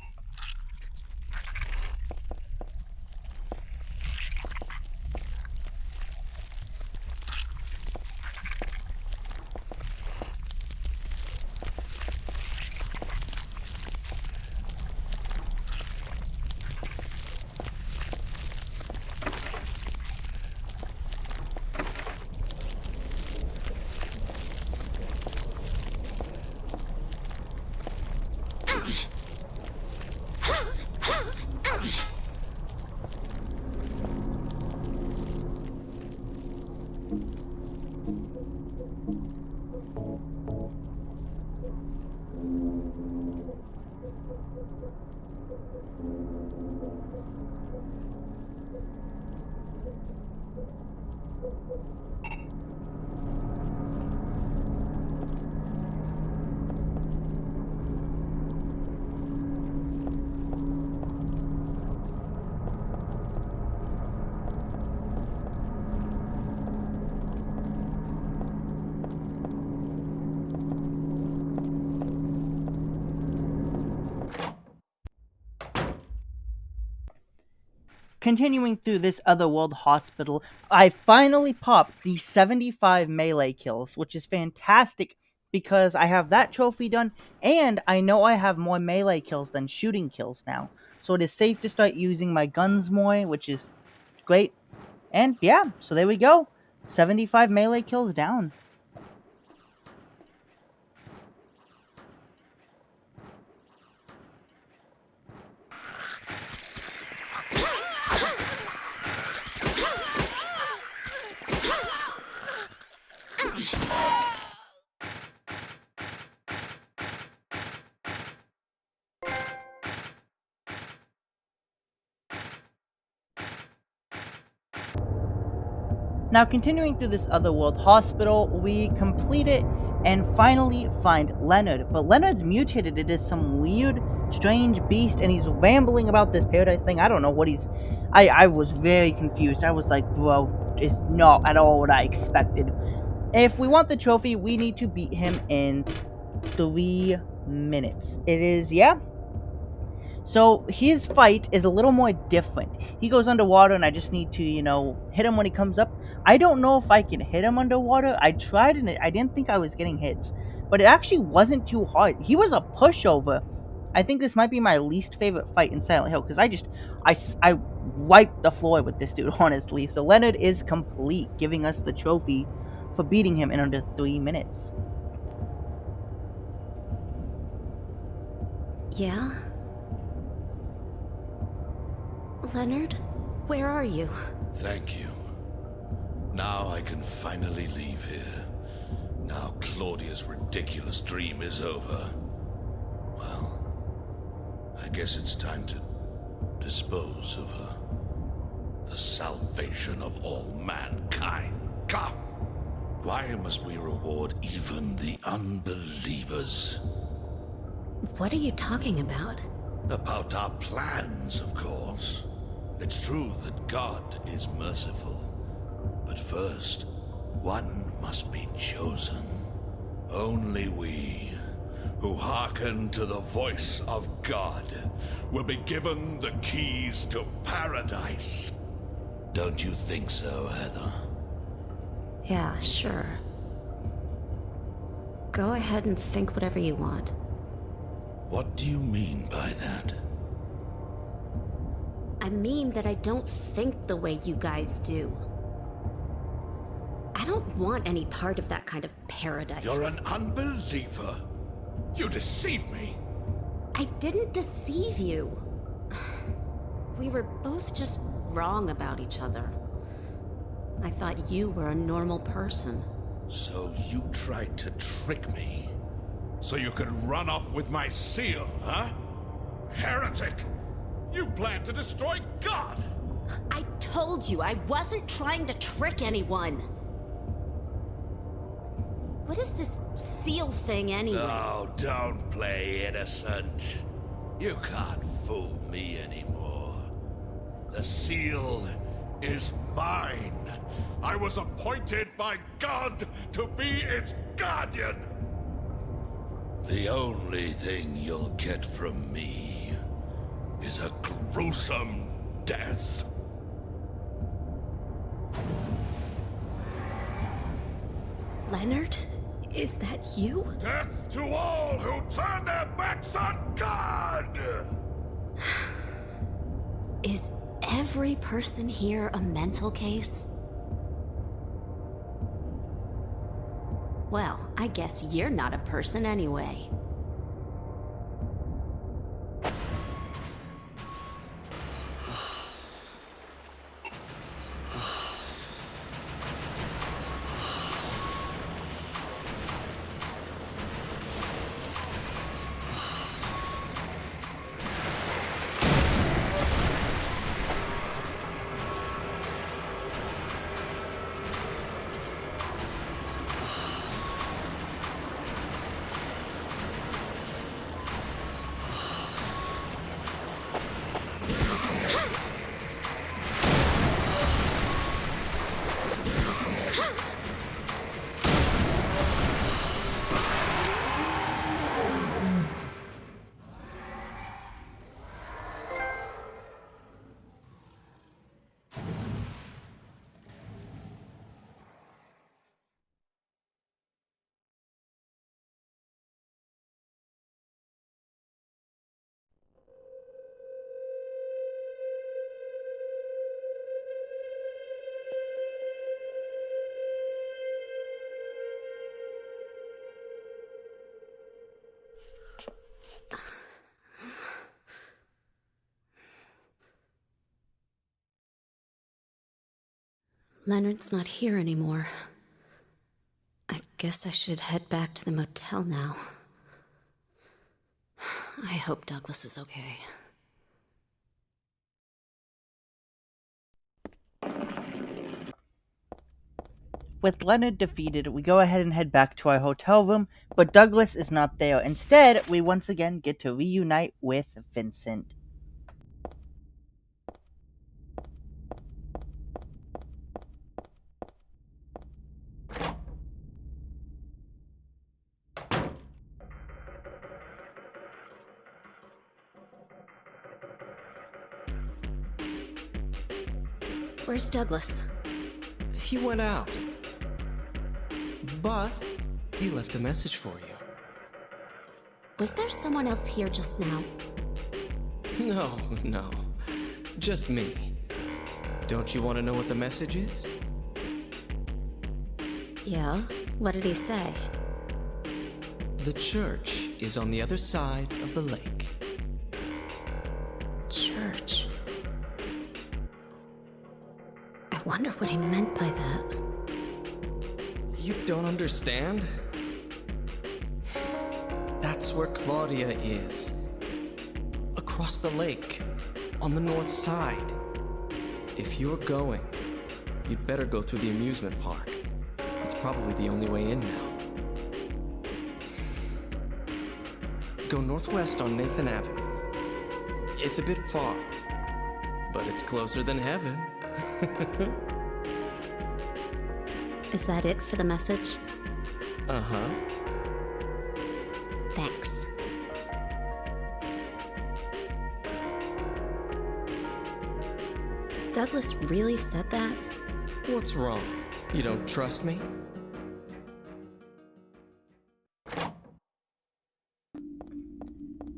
Continuing through this Otherworld hospital, I finally popped the 75 melee kills, which is fantastic because I have that trophy done, and I know I have more melee kills than shooting kills now. So it is safe to start using my guns more, which is great. And yeah, so there we go. 75 melee kills down. Now, continuing through this otherworld hospital, we complete it and finally find Leonard. But Leonard's mutated into some weird, strange beast, and he's rambling about this paradise thing. I don't know what he's. I was very confused. I was like, bro, it's not at all what I expected. If we want the trophy, we need to beat him in 3 minutes. It is, yeah, so his fight is a little more different. He goes underwater, and I just need to, hit him when he comes up. I don't know if I can hit him underwater. I tried, and I didn't think I was getting hits, but it actually wasn't too hard. He was a pushover. I think this might be my least favorite fight in Silent Hill because I wiped the floor with this dude, honestly. So Leonard is complete, giving us the trophy for beating him in under 3 minutes.
Yeah? Leonard? Where are you?
Thank you. Now I can finally leave here. Now Claudia's ridiculous dream is over. Well, I guess it's time to dispose of her. The salvation of all mankind. God! Why must we reward even the unbelievers?
What are you talking about?
About our plans, of course. It's true that God is merciful. But first, one must be chosen. Only we, who hearken to the voice of God, will be given the keys to paradise. Don't you think so, Heather?
Yeah, sure. Go ahead and think whatever you want.
What do you mean by that?
I mean that I don't think the way you guys do. I don't want any part of that kind of paradise.
You're an unbeliever. You deceive me.
I didn't deceive you. We were both just wrong about each other. I thought you were a normal person.
So you tried to trick me? So you could run off with my seal, huh? Heretic! You plan to destroy God!
I told you I wasn't trying to trick anyone. What is this seal thing anyway?
Oh, don't play innocent. You can't fool me anymore. The seal is mine. I was appointed by God to be its guardian. The only thing you'll get from me is a gruesome death.
Leonard? Is that you?
Death to all who turn their backs on God!
Is every person here a mental case? Well, I guess you're not a person anyway. Leonard's not here anymore. I guess I should head back to the motel now. I hope Douglas is okay.
With Leonard defeated, we go ahead and head back to our hotel room, but Douglas is not there. Instead, we once again get to reunite with Vincent.
Where's Douglas?
He went out. But he left a message for you.
Was there someone else here just now?
No. Just me. Don't you want to know what the message is?
Yeah? What did he say?
The church is on the other side of the lake.
Church. I wonder what he meant by that.
You don't understand? That's where Claudia is. Across the lake, on the north side. If you're going, you'd better go through the amusement park. It's probably the only way in now. Go northwest on Nathan Avenue. It's a bit far, but it's closer than heaven.
Is that it for the message?
Uh-huh.
Thanks. Douglas really said that?
What's wrong? You don't trust me?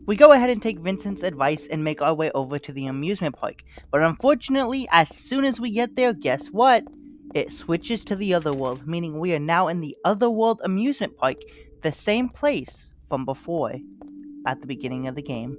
We go ahead and take Vincent's advice and make our way over to the amusement park. But unfortunately, as soon as we get there, guess what? It switches to the other world, meaning we are now in the otherworld amusement park, the same place from before, at the beginning of the game.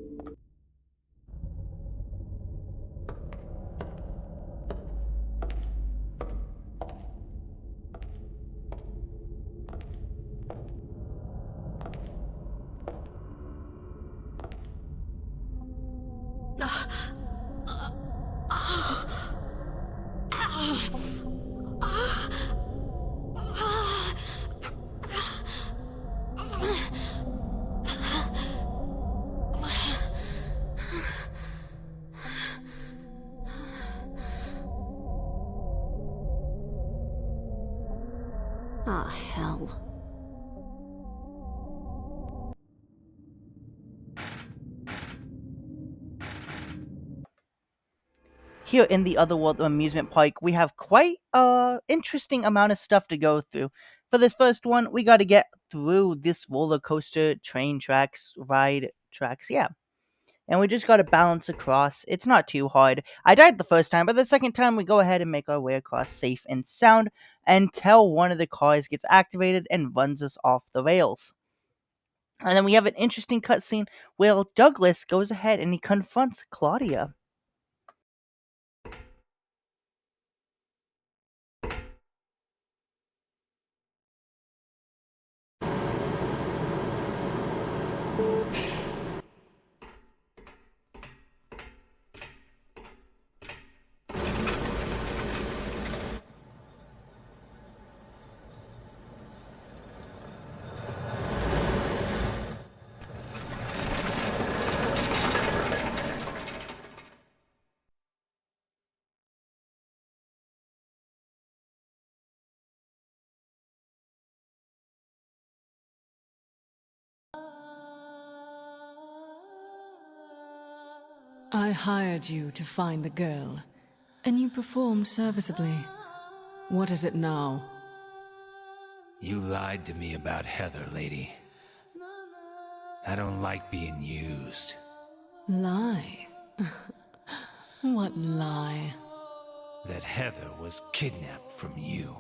Ah, hell.
Here in the Otherworld amusement park, we have quite a interesting amount of stuff to go through. For this first one, we got to get through this roller coaster train ride tracks, yeah. And we just got to balance across. It's not too hard. I died the first time, but the second time we go ahead and make our way across safe and sound until one of the cars gets activated and runs us off the rails. And then we have an interesting cutscene where Douglas goes ahead and he confronts Claudia.
I hired you to find the girl, and you performed serviceably. What is it now?
You lied to me about Heather, lady. I don't like being used.
Lie? What lie?
That Heather was kidnapped from you.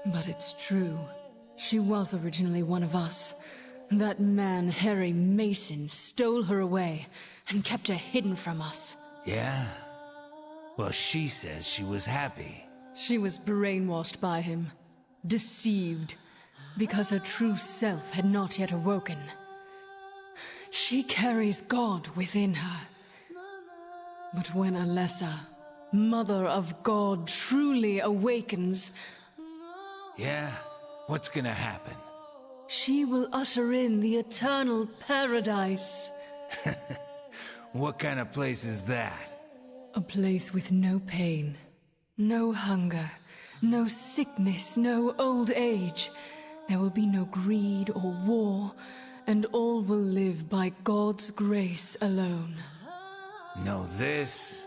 But it's true. She was originally one of us. That man, Harry Mason, stole her away and kept her hidden from us.
Yeah? Well, she says she was happy.
She was brainwashed by him, deceived, because her true self had not yet awoken. She carries God within her. But when Alessa, Mother of God truly awakens,
Yeah? What's gonna happen?
she will usher in the eternal paradise.
What kind of place is that?
A place with no pain, no hunger, no sickness, no old age. There will be no greed or war, and all will live by God's grace alone.
No this,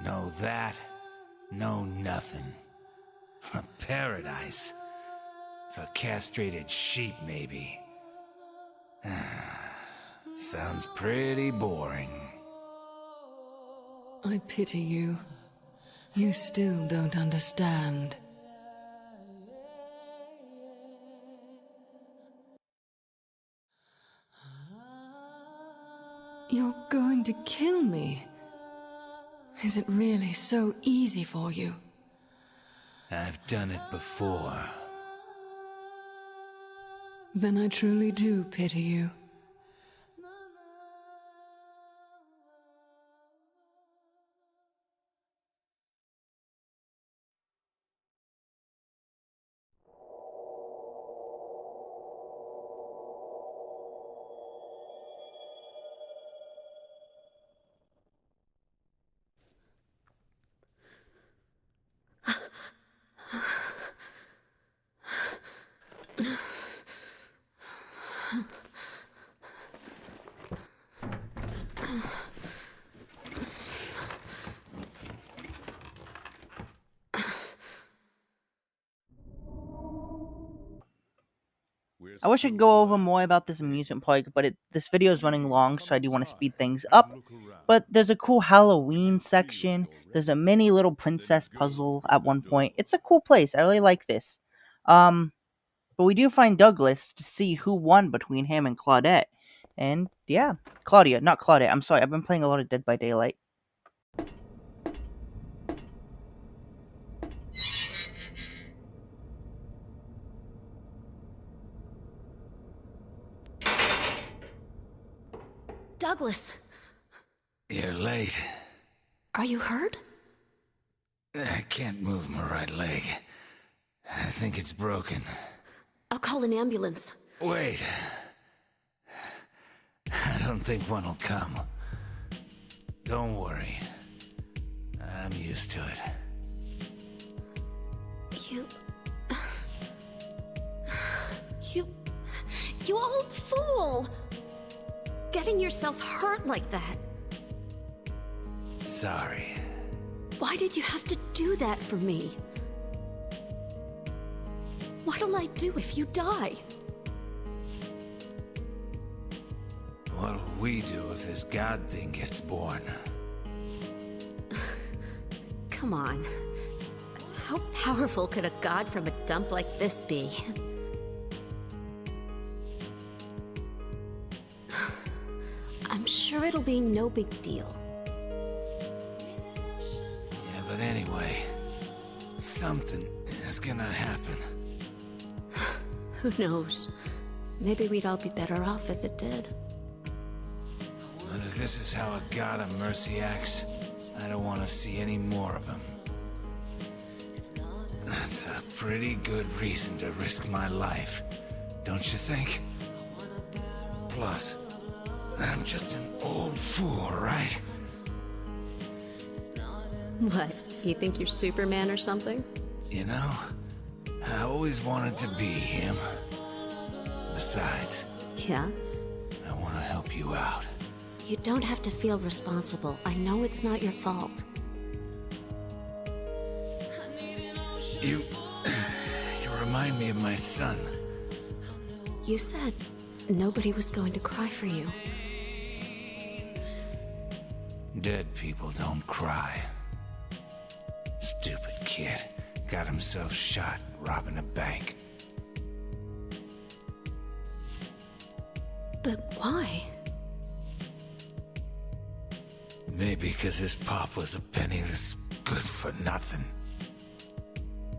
no that, no nothing. A paradise. For castrated sheep, maybe. Sounds pretty boring.
I pity you. You still don't understand. You're going to kill me? Is it really so easy for you?
I've done it before.
Then I truly do pity you.
I wish I could go over more about this amusement park, but this video is running long, so I do want to speed things up. But there's a cool Halloween section. There's a mini little princess puzzle at one point. It's a cool place. I really like this. But we do find Douglas to see who won between him and Claudette. And yeah, Claudia, not Claudette. I'm sorry. I've been playing a lot of Dead by Daylight.
Douglas,
You're late.
are you hurt?
I can't move my right leg. I think it's broken.
I'll call an ambulance.
Wait. I don't think one'll come. Don't worry. I'm used to it.
You... You old fool! Getting yourself hurt like that.
Sorry.
Why did you have to do that for me? What'll I do if you die?
What'll we do if this god thing gets born?
Come on. How powerful could a god from a dump like this be? I'm sure it'll be no big deal.
Yeah, but anyway, something is gonna happen.
Who knows? Maybe we'd all be better off if it did.
And if this is how a god of mercy acts, I don't want to see any more of him. That's a pretty good reason to risk my life, don't you think? Plus, I'm just an old fool, right?
What, you think you're Superman or something?
You know, I always wanted to be him. Besides,
Yeah?
I want to help you out.
You don't have to feel responsible. I know it's not your fault.
You remind me of my son.
You said nobody was going to cry for you.
Dead people don't cry. Stupid kid. Got himself shot robbing a bank.
But why?
Maybe because his pop was a penniless good for nothing.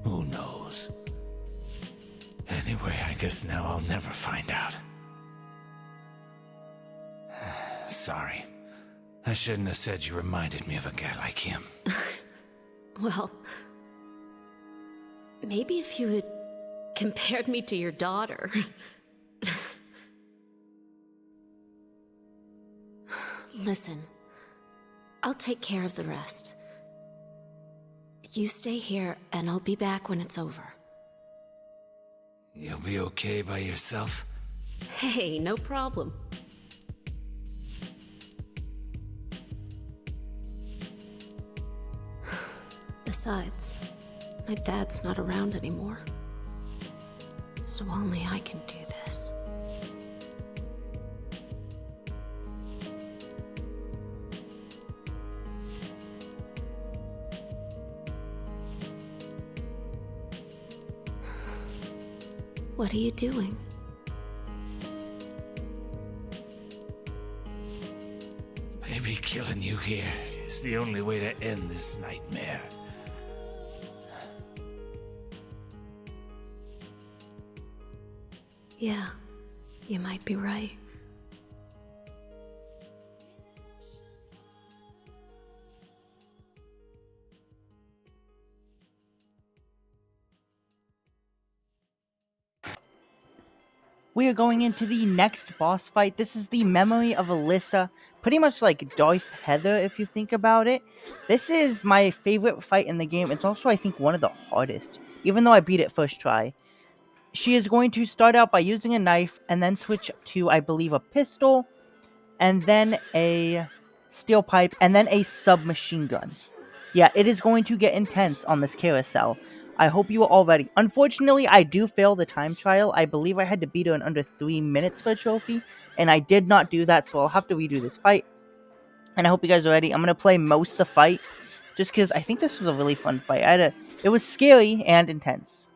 Who knows? Anyway, I guess now I'll never find out. Sorry. I shouldn't have said you reminded me of a guy like him.
Well, maybe if you had compared me to your daughter. Listen, I'll take care of the rest. You stay here, and I'll be back when it's over.
You'll be okay by yourself?
Hey, no problem. Besides, my dad's not around anymore. So only I can do this. What are you doing?
Maybe killing you here is the only way to end this nightmare.
Yeah, you might be right.
We are going into the next boss fight. This is the Memory of Alyssa, pretty much like Darth Heather if you think about it. This is my favorite fight in the game. It's also, I think, one of the hardest, even though I beat it first try. She is going to start out by using a knife and then switch to, I believe, a pistol, and then a steel pipe, and then a submachine gun. Yeah, it is going to get intense on this carousel. I hope you are all ready. Unfortunately, I do fail the time trial. I believe I had to beat her in under 3 minutes for a trophy, and I did not do that, so I'll have to redo this fight. And I hope you guys are ready. I'm going to play most of the fight, just because I think this was a really fun fight. It was scary and intense.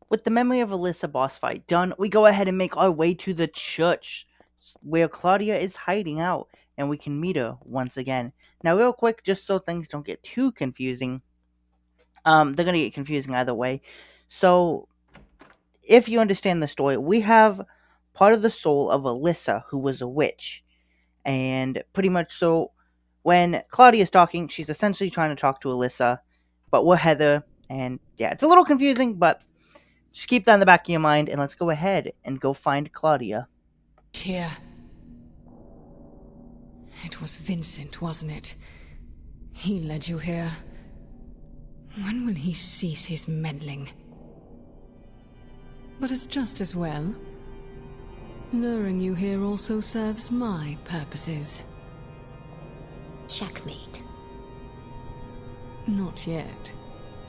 With the Memory of Alyssa boss fight done, we go ahead and make our way to the church where Claudia is hiding out, and we can meet her once again. Now, real quick, just so things don't get too confusing, they're gonna get confusing either way. So, if you understand the story, we have part of the soul of Alyssa, who was a witch, and pretty much so, when Claudia's talking, she's essentially trying to talk to Alyssa, but we're Heather, and yeah, it's a little confusing, but just keep that in the back of your mind, and let's go ahead and go find Claudia.
Here. It was Vincent, wasn't it? He led you here. When will he cease his meddling? But it's just as well. Luring you here also serves my purposes.
Checkmate.
Not yet.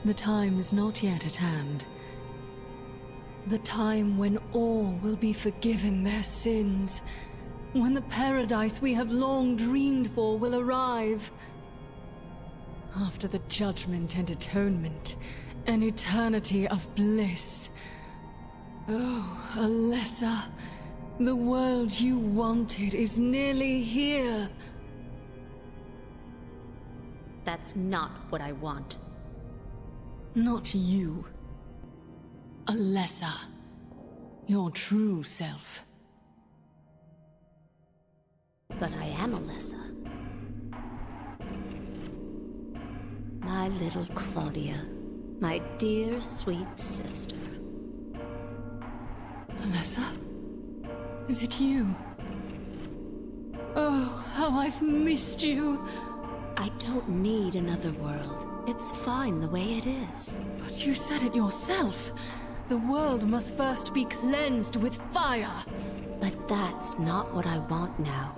The time is not yet at hand. The time when all will be forgiven their sins. When the paradise we have long dreamed for will arrive. After the judgment and atonement, an eternity of bliss. Oh, Alessa, the world you wanted is nearly here.
That's not what I want.
Not you. Alessa. Your true self.
But I am Alyssa. My little Claudia. My dear, sweet sister.
Alessa? Is it you? Oh, how I've missed you.
I don't need another world. It's fine the way it is.
But you said it yourself. The world must first be cleansed with fire.
But that's not what I want now.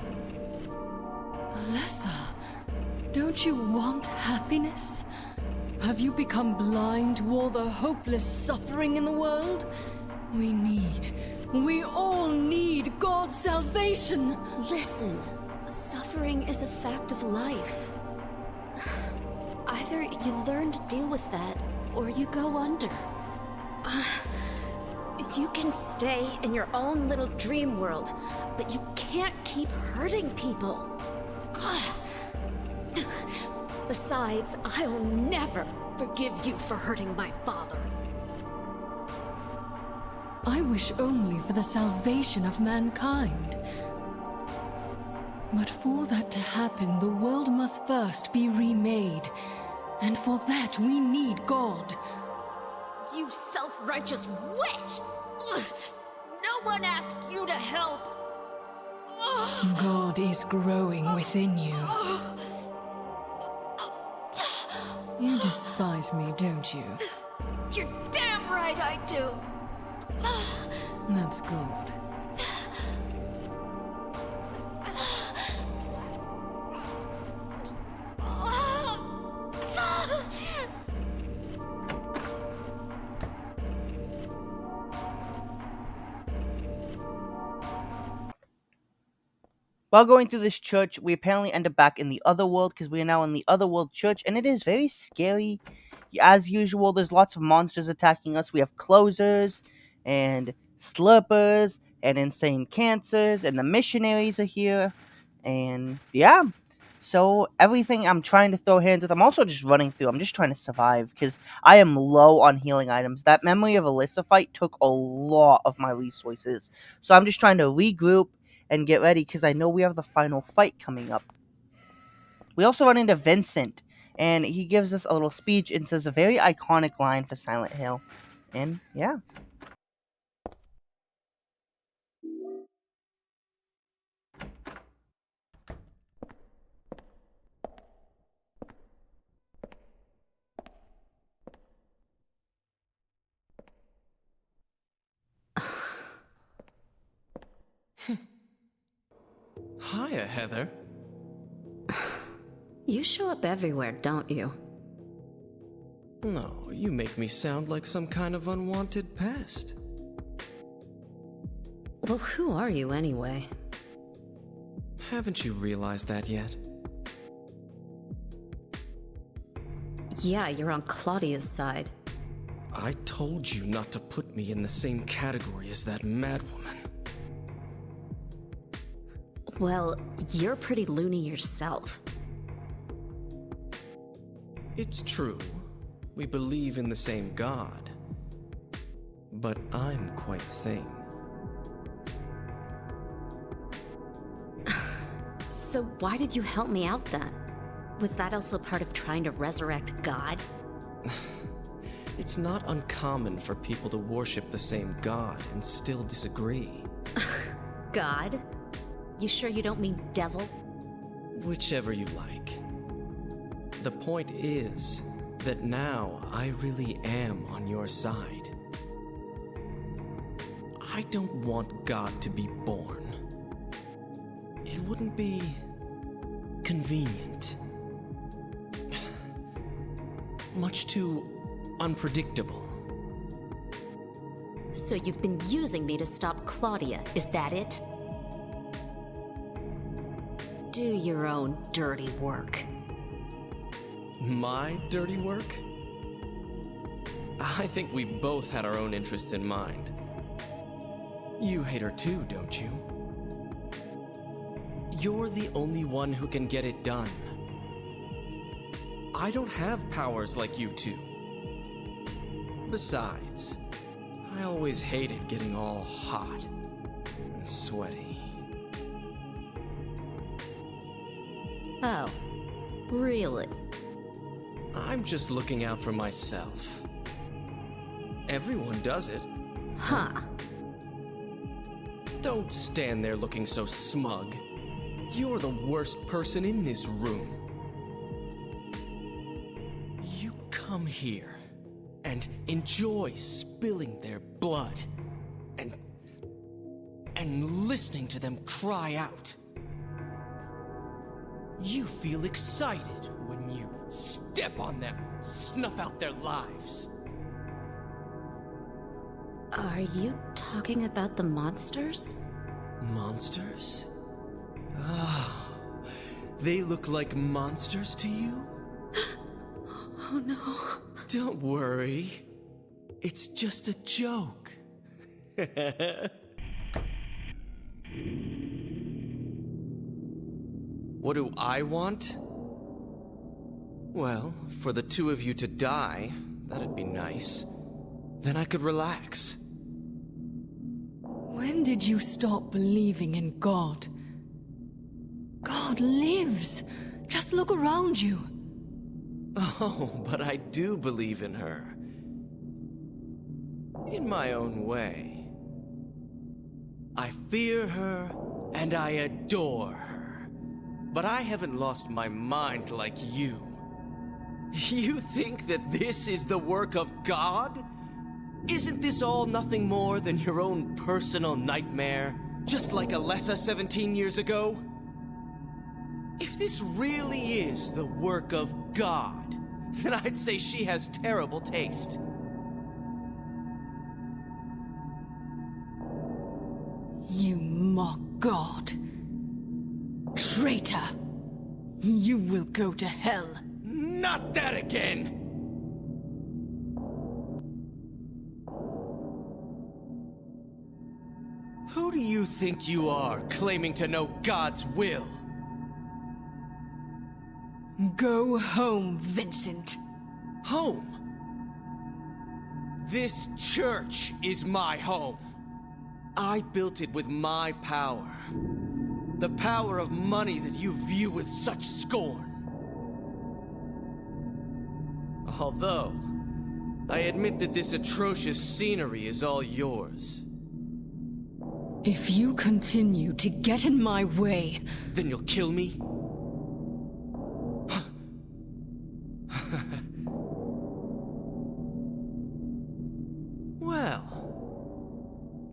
Alessa, don't you want happiness? Have you become blind to all the hopeless suffering in the world? We all need God's salvation.
Listen, suffering is a fact of life. Either you learn to deal with that, or you go under. You can stay in your own little dream world, but you can't keep hurting people. Besides, I'll never forgive you for hurting my father.
I wish only for the salvation of mankind. But for that to happen, the world must first be remade. And for that, we need God.
You self-righteous witch! No one asked you to help!
God is growing within you. You despise me, don't you?
You're damn right I do!
That's good.
While going through this church, we apparently end up back in the other world because we are now in the other world church, and it is very scary. As usual, there's lots of monsters attacking us. We have closers and slurpers and insane cancers, and the missionaries are here. And yeah, so everything I'm trying to throw hands with, I'm also just running through. I'm just trying to survive because I am low on healing items. That Memory of Alyssa fight took a lot of my resources. So I'm just trying to regroup and get ready because I know we have the final fight coming up. We also run into Vincent, and he gives us a little speech and says a very iconic line for Silent Hill. And yeah.
Hiya, Heather.
You show up everywhere, don't you?
No, you make me sound like some kind of unwanted pest.
Well, who are you anyway?
Haven't you realized that yet?
Yeah, you're on Claudia's side.
I told you not to put me in the same category as that madwoman.
Well, you're pretty loony yourself.
It's true. We believe in the same God. But I'm quite sane.
So why did you help me out then? Was that also part of trying to resurrect God?
It's not uncommon for people to worship the same God and still disagree.
God? You sure you don't mean devil?
Whichever you like. The point is that now I really am on your side. I don't want God to be born. It wouldn't be convenient. Much too unpredictable.
So you've been using me to stop Claudia, is that it? Do your own dirty work.
My dirty work? I think we both had our own interests in mind. You hate her too, don't you? You're the only one who can get it done. I don't have powers like you two. Besides, I always hated getting all hot and sweaty.
Oh, really?
I'm just looking out for myself. Everyone does it.
Huh.
Don't stand there looking so smug. You're the worst person in this room. You come here and enjoy spilling their blood and listening to them cry out. You feel excited when you step on them, snuff out their lives.
Are you talking about the monsters?
Monsters? Ah, they look like monsters to you?
Oh no.
Don't worry. It's just a joke. What do I want? Well, for the two of you to die, that'd be nice. Then I could relax.
When did you stop believing in God? God lives. Just look around you.
Oh, but I do believe in her. In my own way. I fear her and I adore her. But I haven't lost my mind like you. You think that this is the work of God? Isn't this all nothing more than your own personal nightmare? Just like Alessa 17 years ago? If this really is the work of God, then I'd say she has terrible taste.
You mock God. Traitor! You will go to hell.
Not that again! Who do you think you are, claiming to know God's will?
Go home, Vincent.
Home? This church is my home. I built it with my power. The power of money that you view with such scorn. Although, I admit that this atrocious scenery is all yours.
If you continue to get in my way,
Then you'll kill me? Well,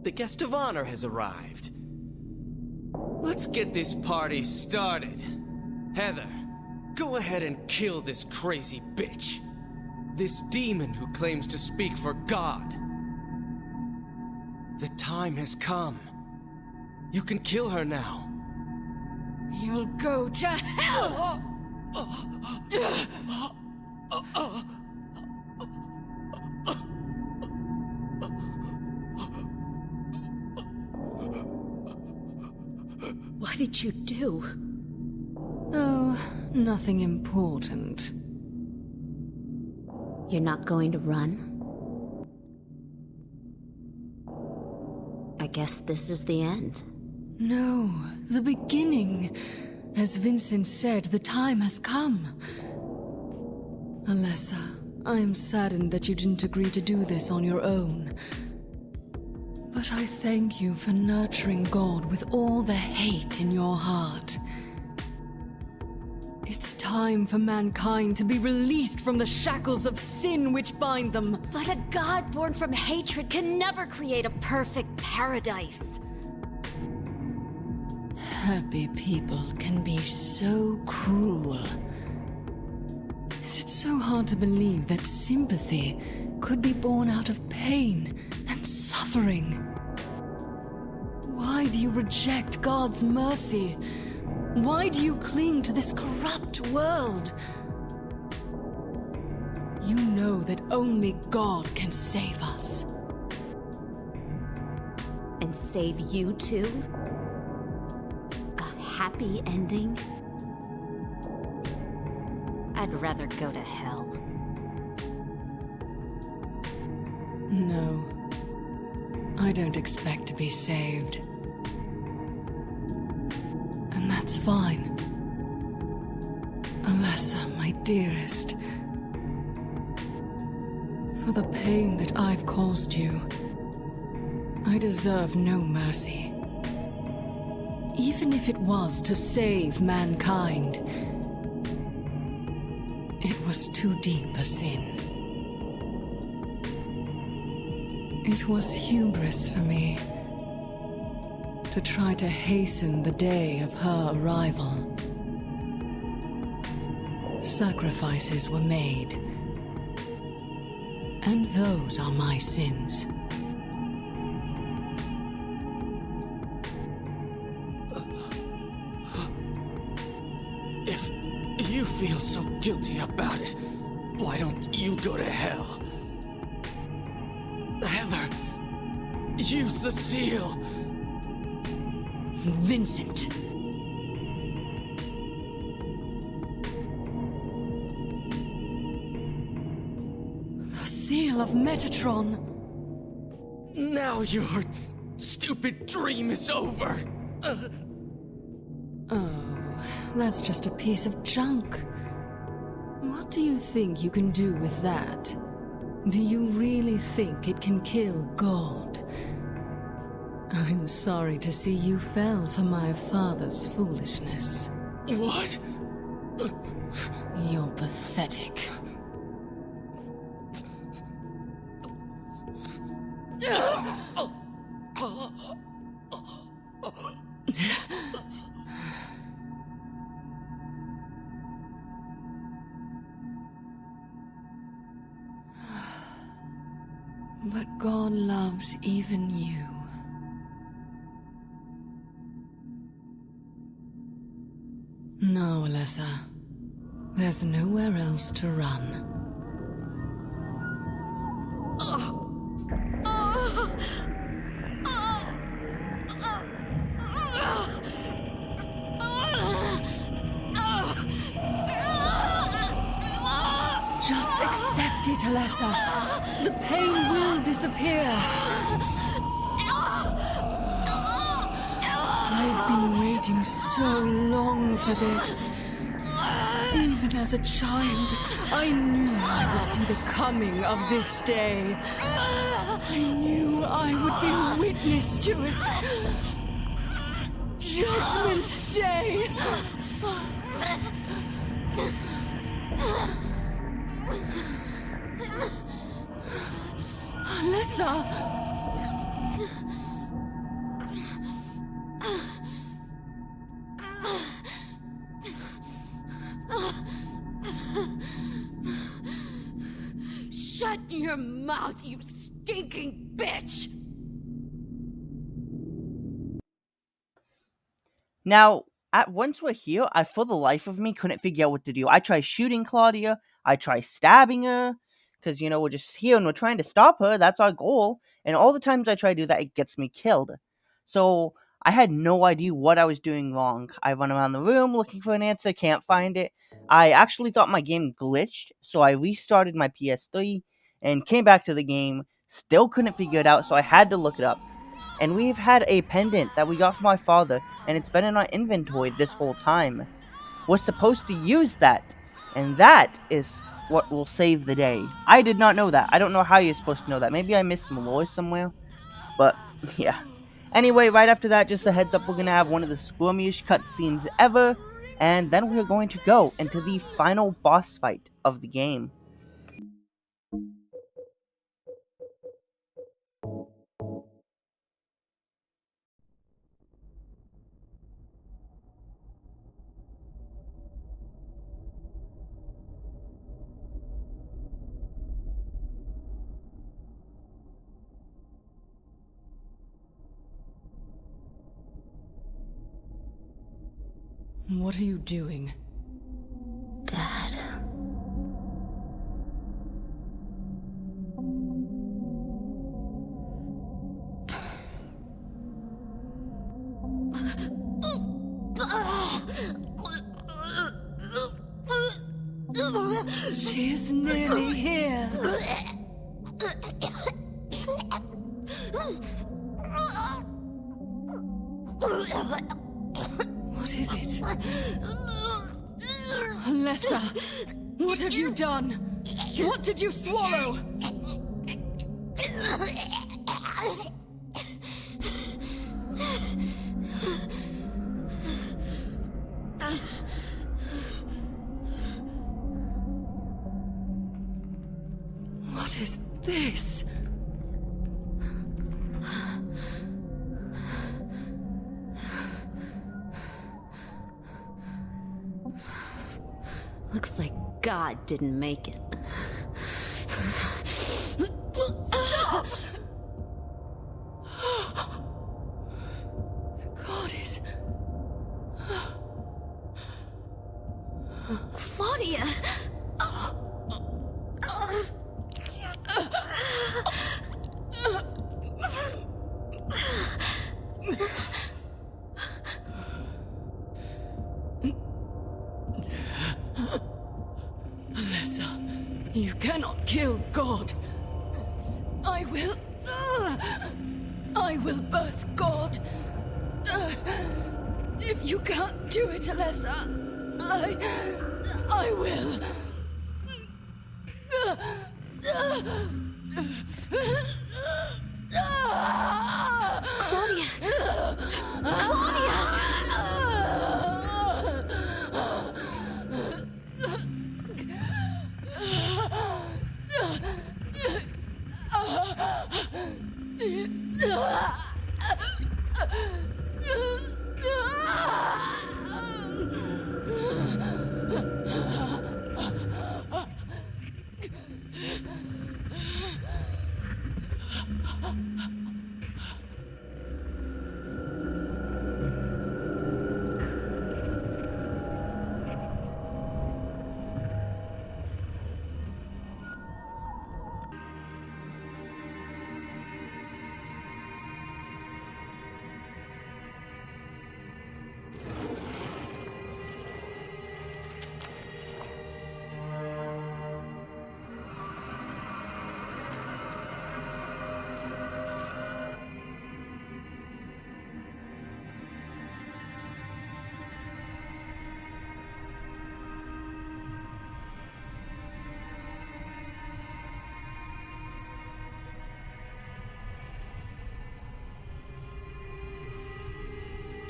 the guest of honor has arrived. Let's get this party started. Heather, Go ahead and kill this crazy bitch. This demon who claims to speak for God. The time has come. You can kill her now.
You'll go to hell!
What did you do?
Oh, nothing important.
You're not going to run? I guess this is the end.
No, the beginning. As Vincent said, the time has come. Alessa, I am saddened that you didn't agree to do this on your own. But I thank you for nurturing God with all the hate in your heart. It's time for mankind to be released from the shackles of sin which bind them.
But a god born from hatred can never create a perfect paradise.
Happy people can be so cruel. Is it so hard to believe that sympathy could be born out of pain and suffering? Why do you reject God's mercy? Why do you cling to this corrupt world? You know that only God can save us.
And save you too? A happy ending? I'd rather go to hell.
No. I don't expect to be saved. And that's fine. Alessa, my dearest. For the pain that I've caused you, I deserve no mercy. Even if it was to save mankind, it was too deep a sin. It was hubris for me to try to hasten the day of her arrival. Sacrifices were made, and those are my sins.
If you feel so guilty about it, why don't you go to hell? Heather, use the seal.
Vincent. The seal of Metatron.
Now your stupid dream is over.
Oh, that's just a piece of junk. What do you think you can do with that? Do you really think it can kill God? I'm sorry to see you fell for my father's foolishness.
What?
You're pathetic. But God loves even you. No, Alessa. There's nowhere else to run. Just accept it, Alessa. The pain will disappear. I've been waiting so long for this. Even as a child, I knew I would see the coming of this day. I knew I would be a witness to it. Judgment Day! Alessa!
Shut your mouth, you stinking bitch!
Now, once we're here, I for the life of me couldn't figure out what to do. I try shooting Claudia, I try stabbing her, because we're just here and we're trying to stop her. That's our goal. And all the times I try to do that, it gets me killed. So I had no idea what I was doing wrong. I run around the room looking for an answer, can't find it. I actually thought my game glitched, so I restarted my PS3 and came back to the game. Still couldn't figure it out, so I had to look it up. And we've had a pendant that we got from my father, and it's been in our inventory this whole time. We're supposed to use that, and that is what will save the day. I did not know that. I don't know how you're supposed to know that. Maybe I missed some lore somewhere, but yeah. Anyway, right after that, just a heads up, we're gonna have one of the squirmiest cutscenes ever, and then we're going to go into the final boss fight of the game.
What are you doing?
Dad.
She's nearly here. What is it? Alessa, what have you done? What did you swallow? What is this?
Looks like God didn't make it.
God is...
Claudia!
Alessa, you cannot kill God. I will... I will birth God. If you can't do it, Alessa, I will.
Claudia! Claudia!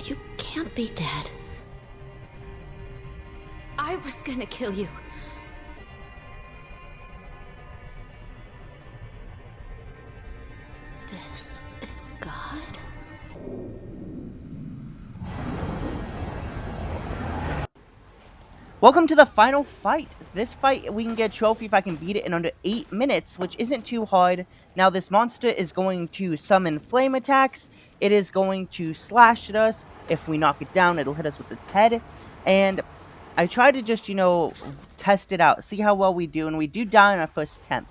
You can't be dead. I was gonna kill you. This is God?
Welcome to the final fight. This fight, we can get a trophy if I can beat it in under 8 minutes, which isn't too hard. Now, this monster is going to summon flame attacks. It is going to slash at us. If we knock it down, it'll hit us with its head. And I try to just, test it out, see how well we do, and we do die on our first attempt.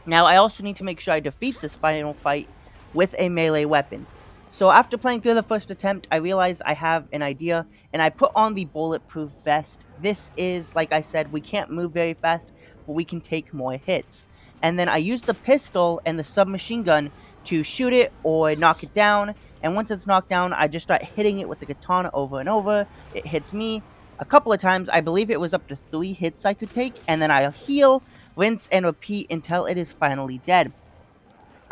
Now, I also need to make sure I defeat this final fight with a melee weapon. So after playing through the first attempt, I realized I have an idea, and I put on the bulletproof vest. This is, like I said, we can't move very fast, but we can take more hits. And then I use the pistol and the submachine gun to shoot it or knock it down. And once it's knocked down, I just start hitting it with the katana over and over. It hits me a couple of times. I believe it was up to 3 hits I could take, and then I'll heal, rinse, and repeat until it is finally dead.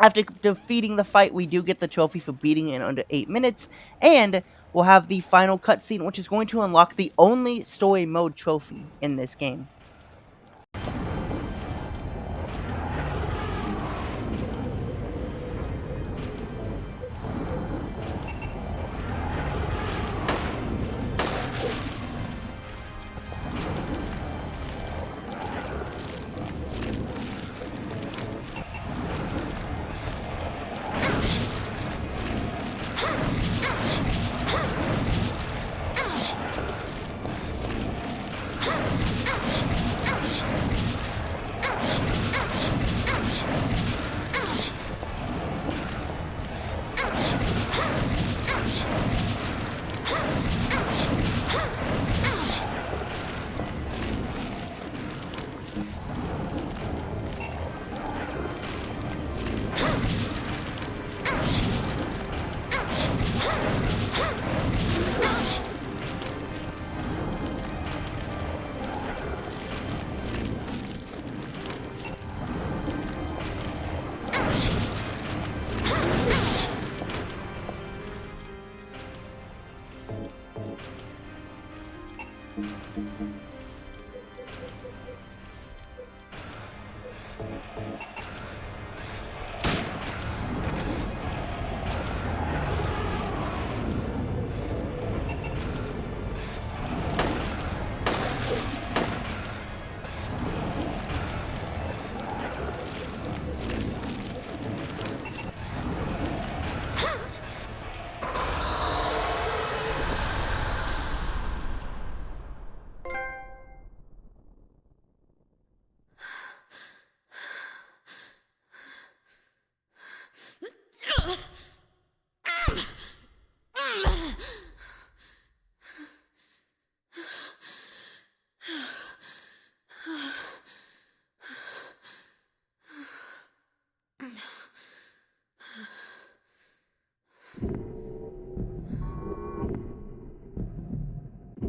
After defeating the fight, we do get the trophy for beating it in under 8 minutes, and we'll have the final cutscene, which is going to unlock the only story mode trophy in this game.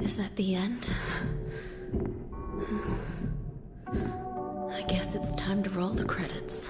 Is that the end? I guess it's time to roll the credits.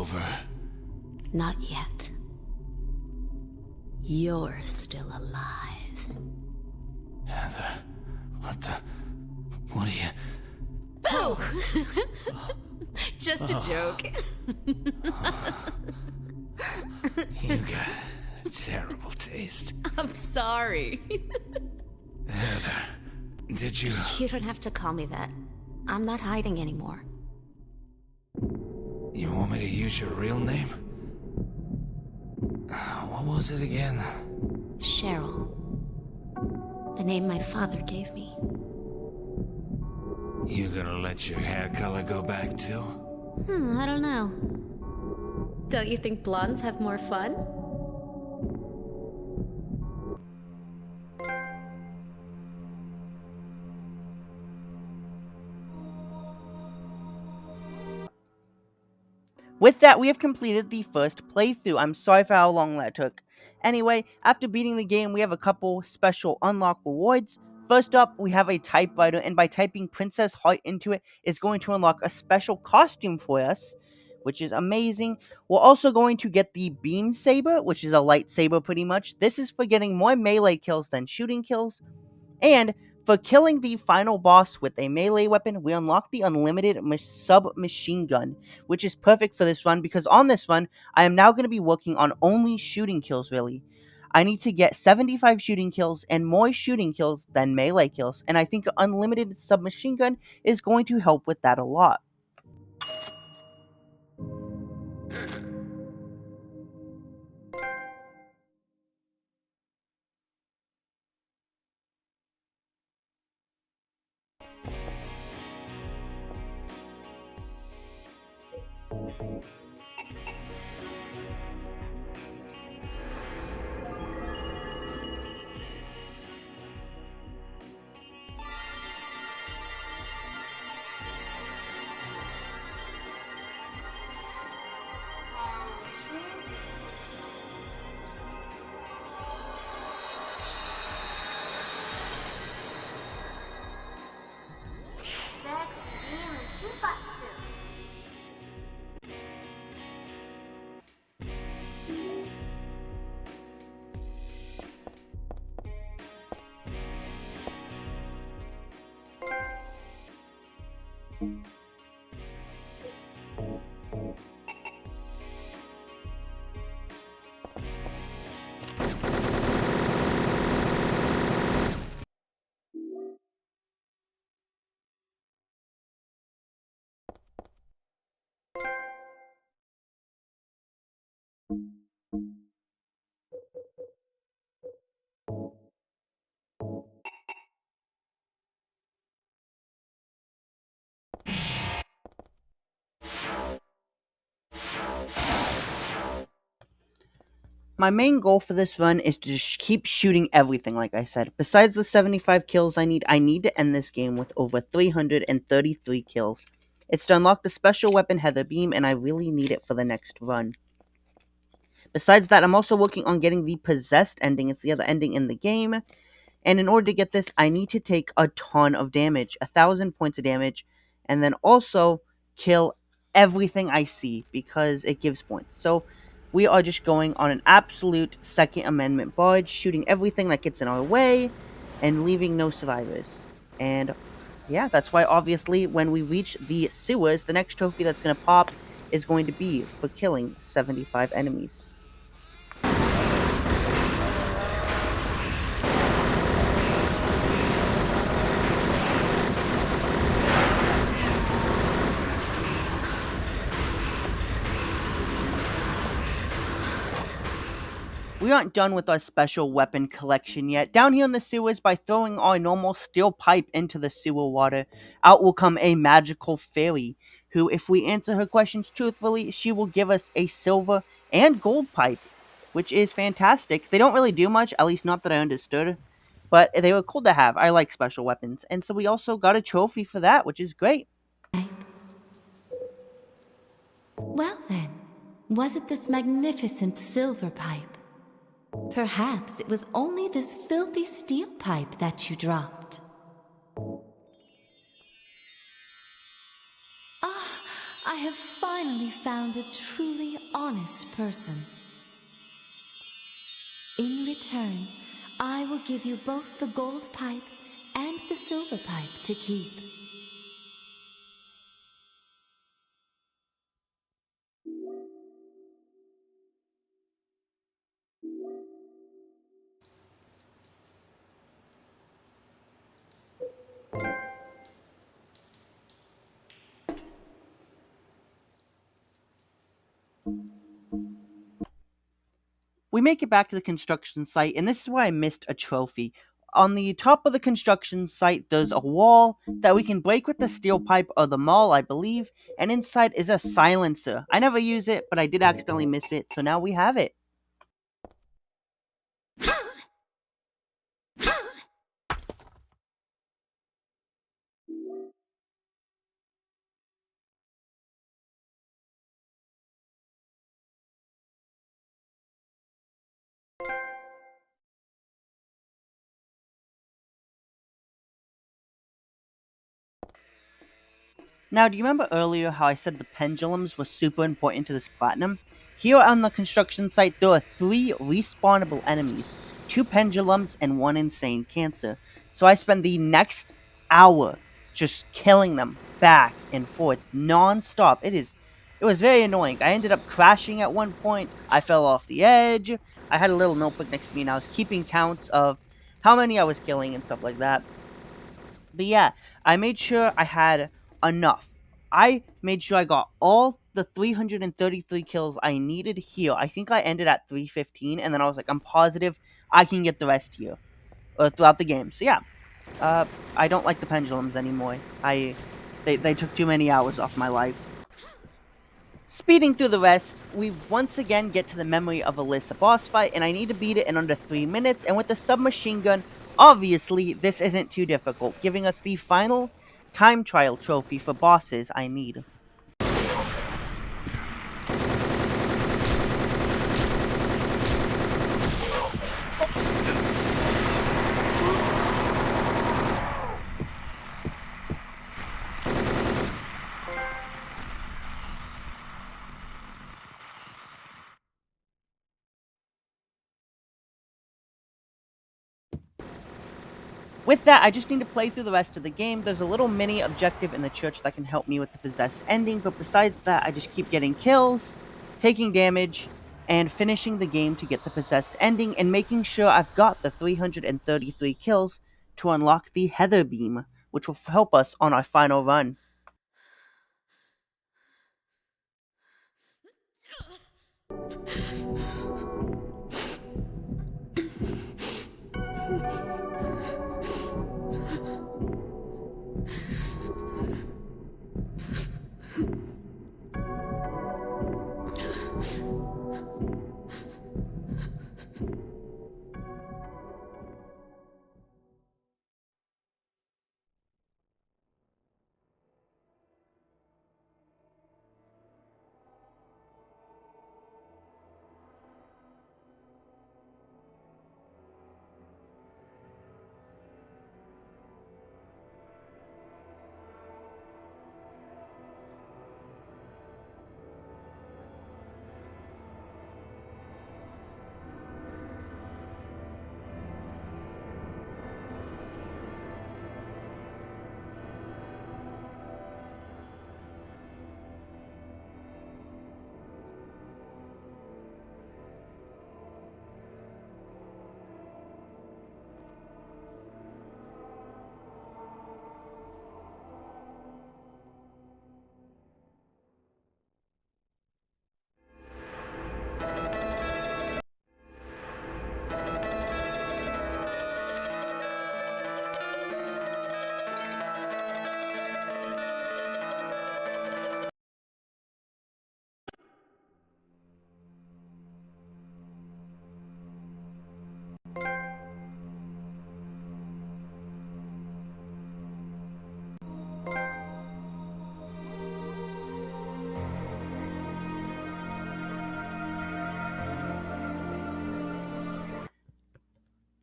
over?
Not yet. You're still alive.
Heather, what are you...
Boo! Just a joke.
You got a terrible taste.
I'm sorry.
Heather, did you...
You don't have to call me that. I'm not hiding anymore.
You want me to use your real name? What was it again?
Cheryl. The name my father gave me.
You gonna let your hair color go back too?
I don't know. Don't you think blondes have more fun?
With that, we have completed the first playthrough. I'm sorry for how long that took. Anyway, after beating the game, we have a couple special unlock rewards. First up, we have a typewriter, and by typing Princess Heart into it, it's going to unlock a special costume for us, which is amazing. We're also going to get the Beam Saber, which is a lightsaber pretty much. This is for getting more melee kills than shooting kills. And for killing the final boss with a melee weapon, we unlock the unlimited submachine gun, which is perfect for this run because on this run, I am now going to be working on only shooting kills, really. I need to get 75 shooting kills and more shooting kills than melee kills, and I think unlimited submachine gun is going to help with that a lot. My main goal for this run is to just keep shooting everything, like I said. Besides the 75 kills I need to end this game with over 333 kills. It's to unlock the special weapon Heather Beam, and I really need it for the next run. Besides that, I'm also working on getting the Possessed ending. It's the other ending in the game. And in order to get this, I need to take a ton of damage, 1,000 points of damage, and then also kill everything I see because it gives points. So we are just going on an absolute Second Amendment barge, shooting everything that gets in our way and leaving no survivors. And yeah, that's why obviously when we reach the sewers, the next trophy that's going to pop is going to be for killing 75 enemies. We aren't done with our special weapon collection yet. Down here in the sewers, by throwing our normal steel pipe into the sewer water, out will come a magical fairy, who, if we answer her questions truthfully, she will give us a silver and gold pipe, which is fantastic. They don't really do much, at least not that I understood, but they were cool to have. I like special weapons, and so we also got a trophy for that, which is great.
Well then, was it this magnificent silver pipe? Perhaps it was only this filthy steel pipe that you dropped. Ah, I have finally found a truly honest person. In return, I will give you both the gold pipe and the silver pipe to keep.
We make it back to the construction site, and this is where I missed a trophy. On the top of the construction site, there's a wall that we can break with the steel pipe or the maul, I believe, and inside is a silencer. I never use it, but I did accidentally miss it, so now we have it. Now, do you remember earlier how I said the pendulums were super important to this platinum? Here on the construction site, there are three respawnable enemies, two pendulums, and one insane cancer. So I spend the next hour just killing them back and forth non-stop. It was very annoying. I ended up crashing at one point. I fell off the edge. I had a little notebook next to me and I was keeping counts of how many I was killing and stuff like that. But yeah, I made sure I had enough. I made sure I got all the 333 kills I needed here. I think I ended at 315, and then I was like, I'm positive I can get the rest here throughout the game. So yeah, uh, I don't like the pendulums anymore. They took too many hours off my life. Speeding through the rest, we once again get to the Memory of Alyssa boss fight, and I need to beat it in under 3 minutes, and with the submachine gun, obviously this isn't too difficult, giving us the final time trial trophy for bosses I need. With that, I just need to play through the rest of the game. There's a little mini objective in the church that can help me with the possessed ending, but besides that, I just keep getting kills, taking damage, and finishing the game to get the possessed ending, and making sure I've got the 333 kills to unlock the Heather Beam, which will help us on our final run.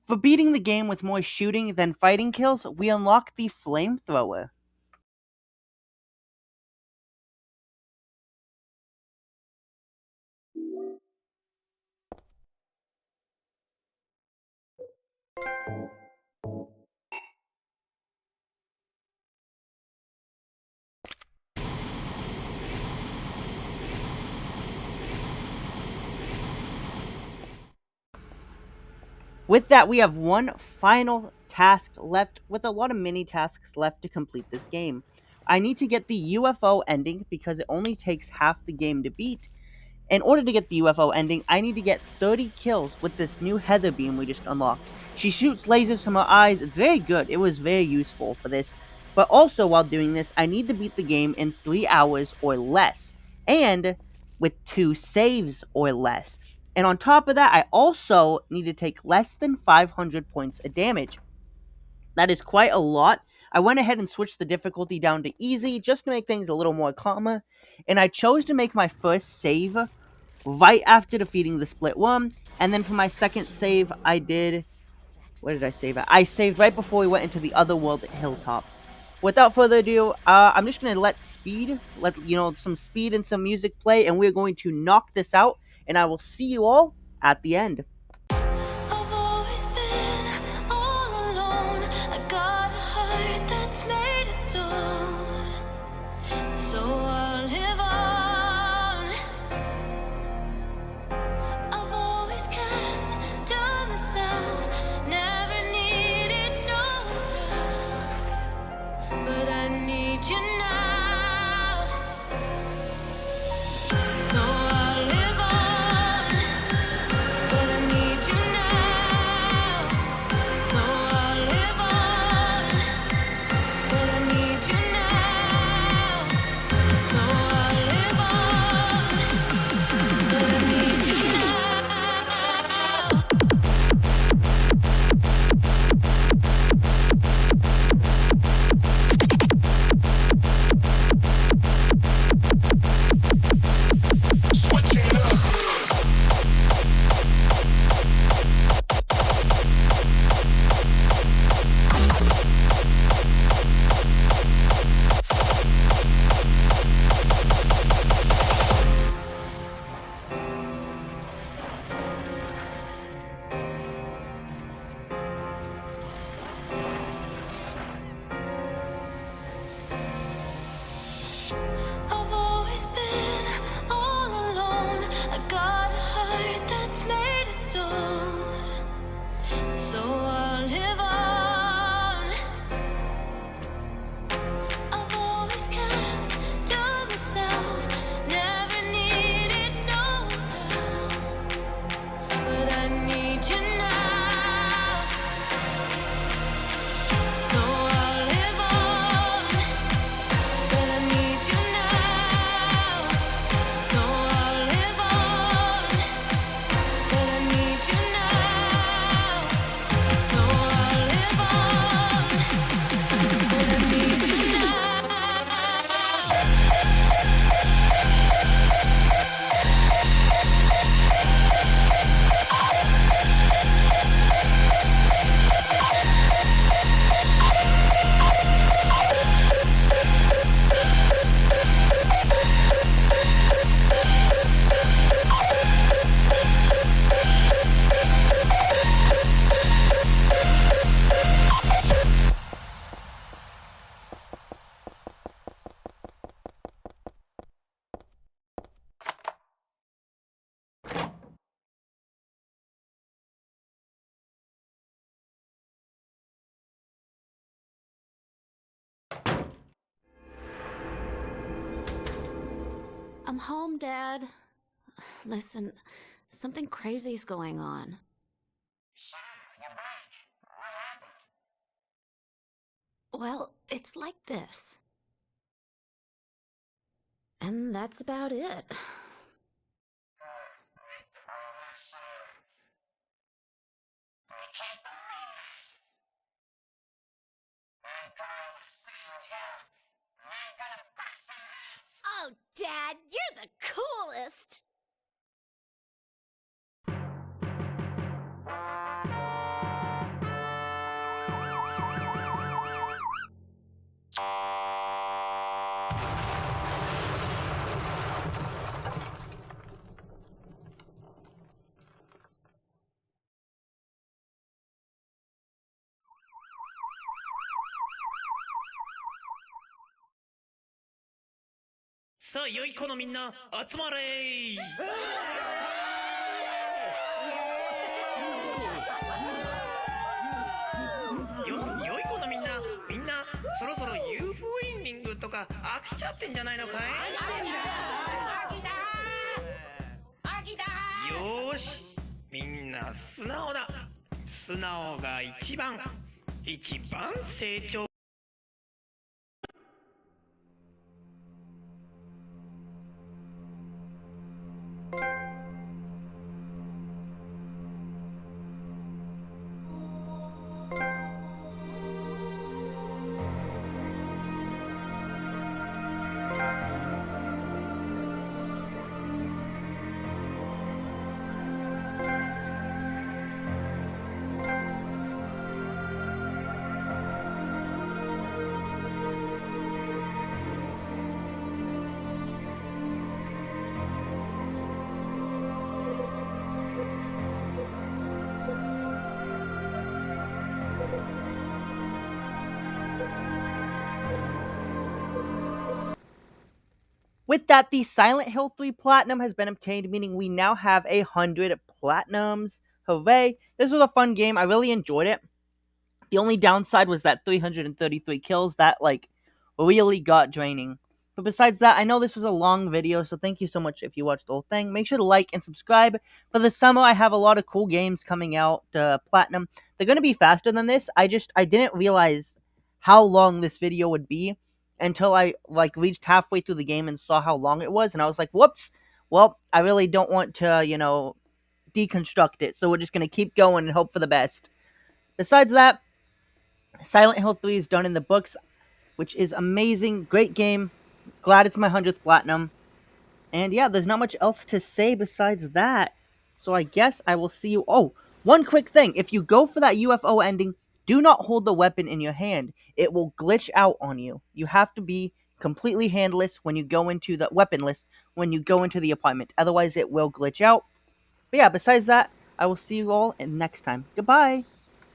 For beating the game with more shooting than fighting kills, we unlock the Flamethrower. With that, we have one final task left, with a lot of mini tasks left to complete this game. I need to get the UFO ending because it only takes half the game to beat. In order to get the UFO ending, I need to get 30 kills with this new Heather beam we just unlocked. She shoots lasers from her eyes. It's very good. It was very useful for this. But also, while doing this, I need to beat the game in 3 hours or less. And with 2 saves or less. And on top of that, I also need to take less than 500 points of damage. That is quite a lot. I went ahead and switched the difficulty down to easy just to make things a little more calmer. And I chose to make my first save right after defeating the split worm. And then for my second save, I did. Where did I save at? I saved right before we went into the otherworld hilltop. Without further ado, I'm just gonna let some speed and some music play, and we're going to knock this out. And I will see you all at the end.
I've always been all alone. I got a heart that's made of stone, so I'll live on. I've always kept to myself, never needed no one's help, but I need you now, so I'll live on. But I need you now, so I'll live on. But I need you now, so I'll live on. But I need you now. I've always been all alone. I got a heart that's made of stone, so I'll live on. I've always kept to myself, never needed no one's help, but I need you now, so I'll live on. But I need you now, so I'll live on. But I need you now, so I'll live on. But I need you now.
I'm home, Dad. Listen, something crazy's going on. Well, it's like this. And that's about it. Oh, Dad, you're the coolest!
ちゃってんじゃないのかい？よーし、みんな素直だ。素直が一番成長。
With that, the Silent Hill 3 Platinum has been obtained, meaning we now have 100 Platinums. Hooray! This was a fun game. I really enjoyed it. The only downside was that 333 kills. That, like, really got draining. But besides that, I know this was a long video, so thank you so much if you watched the whole thing. Make sure to like and subscribe. For the summer, I have a lot of cool games coming out, Platinum. They're going to be faster than this. I didn't realize how long this video would be until I, like, reached halfway through the game and saw how long it was, and I was like, whoops! Well, I really don't want to, deconstruct it, so we're just going to keep going and hope for the best. Besides that, Silent Hill 3 is done in the books, which is amazing. Great game. Glad it's my 100th platinum. And yeah, there's not much else to say besides that. So I guess I will see you. Oh, one quick thing. If you go for that UFO ending, do not hold the weapon in your hand. It will glitch out on you. You have to be completely handless when you go into the weaponless when you go into the apartment. Otherwise, it will glitch out. But yeah, besides that, I will see you all in next time. Goodbye.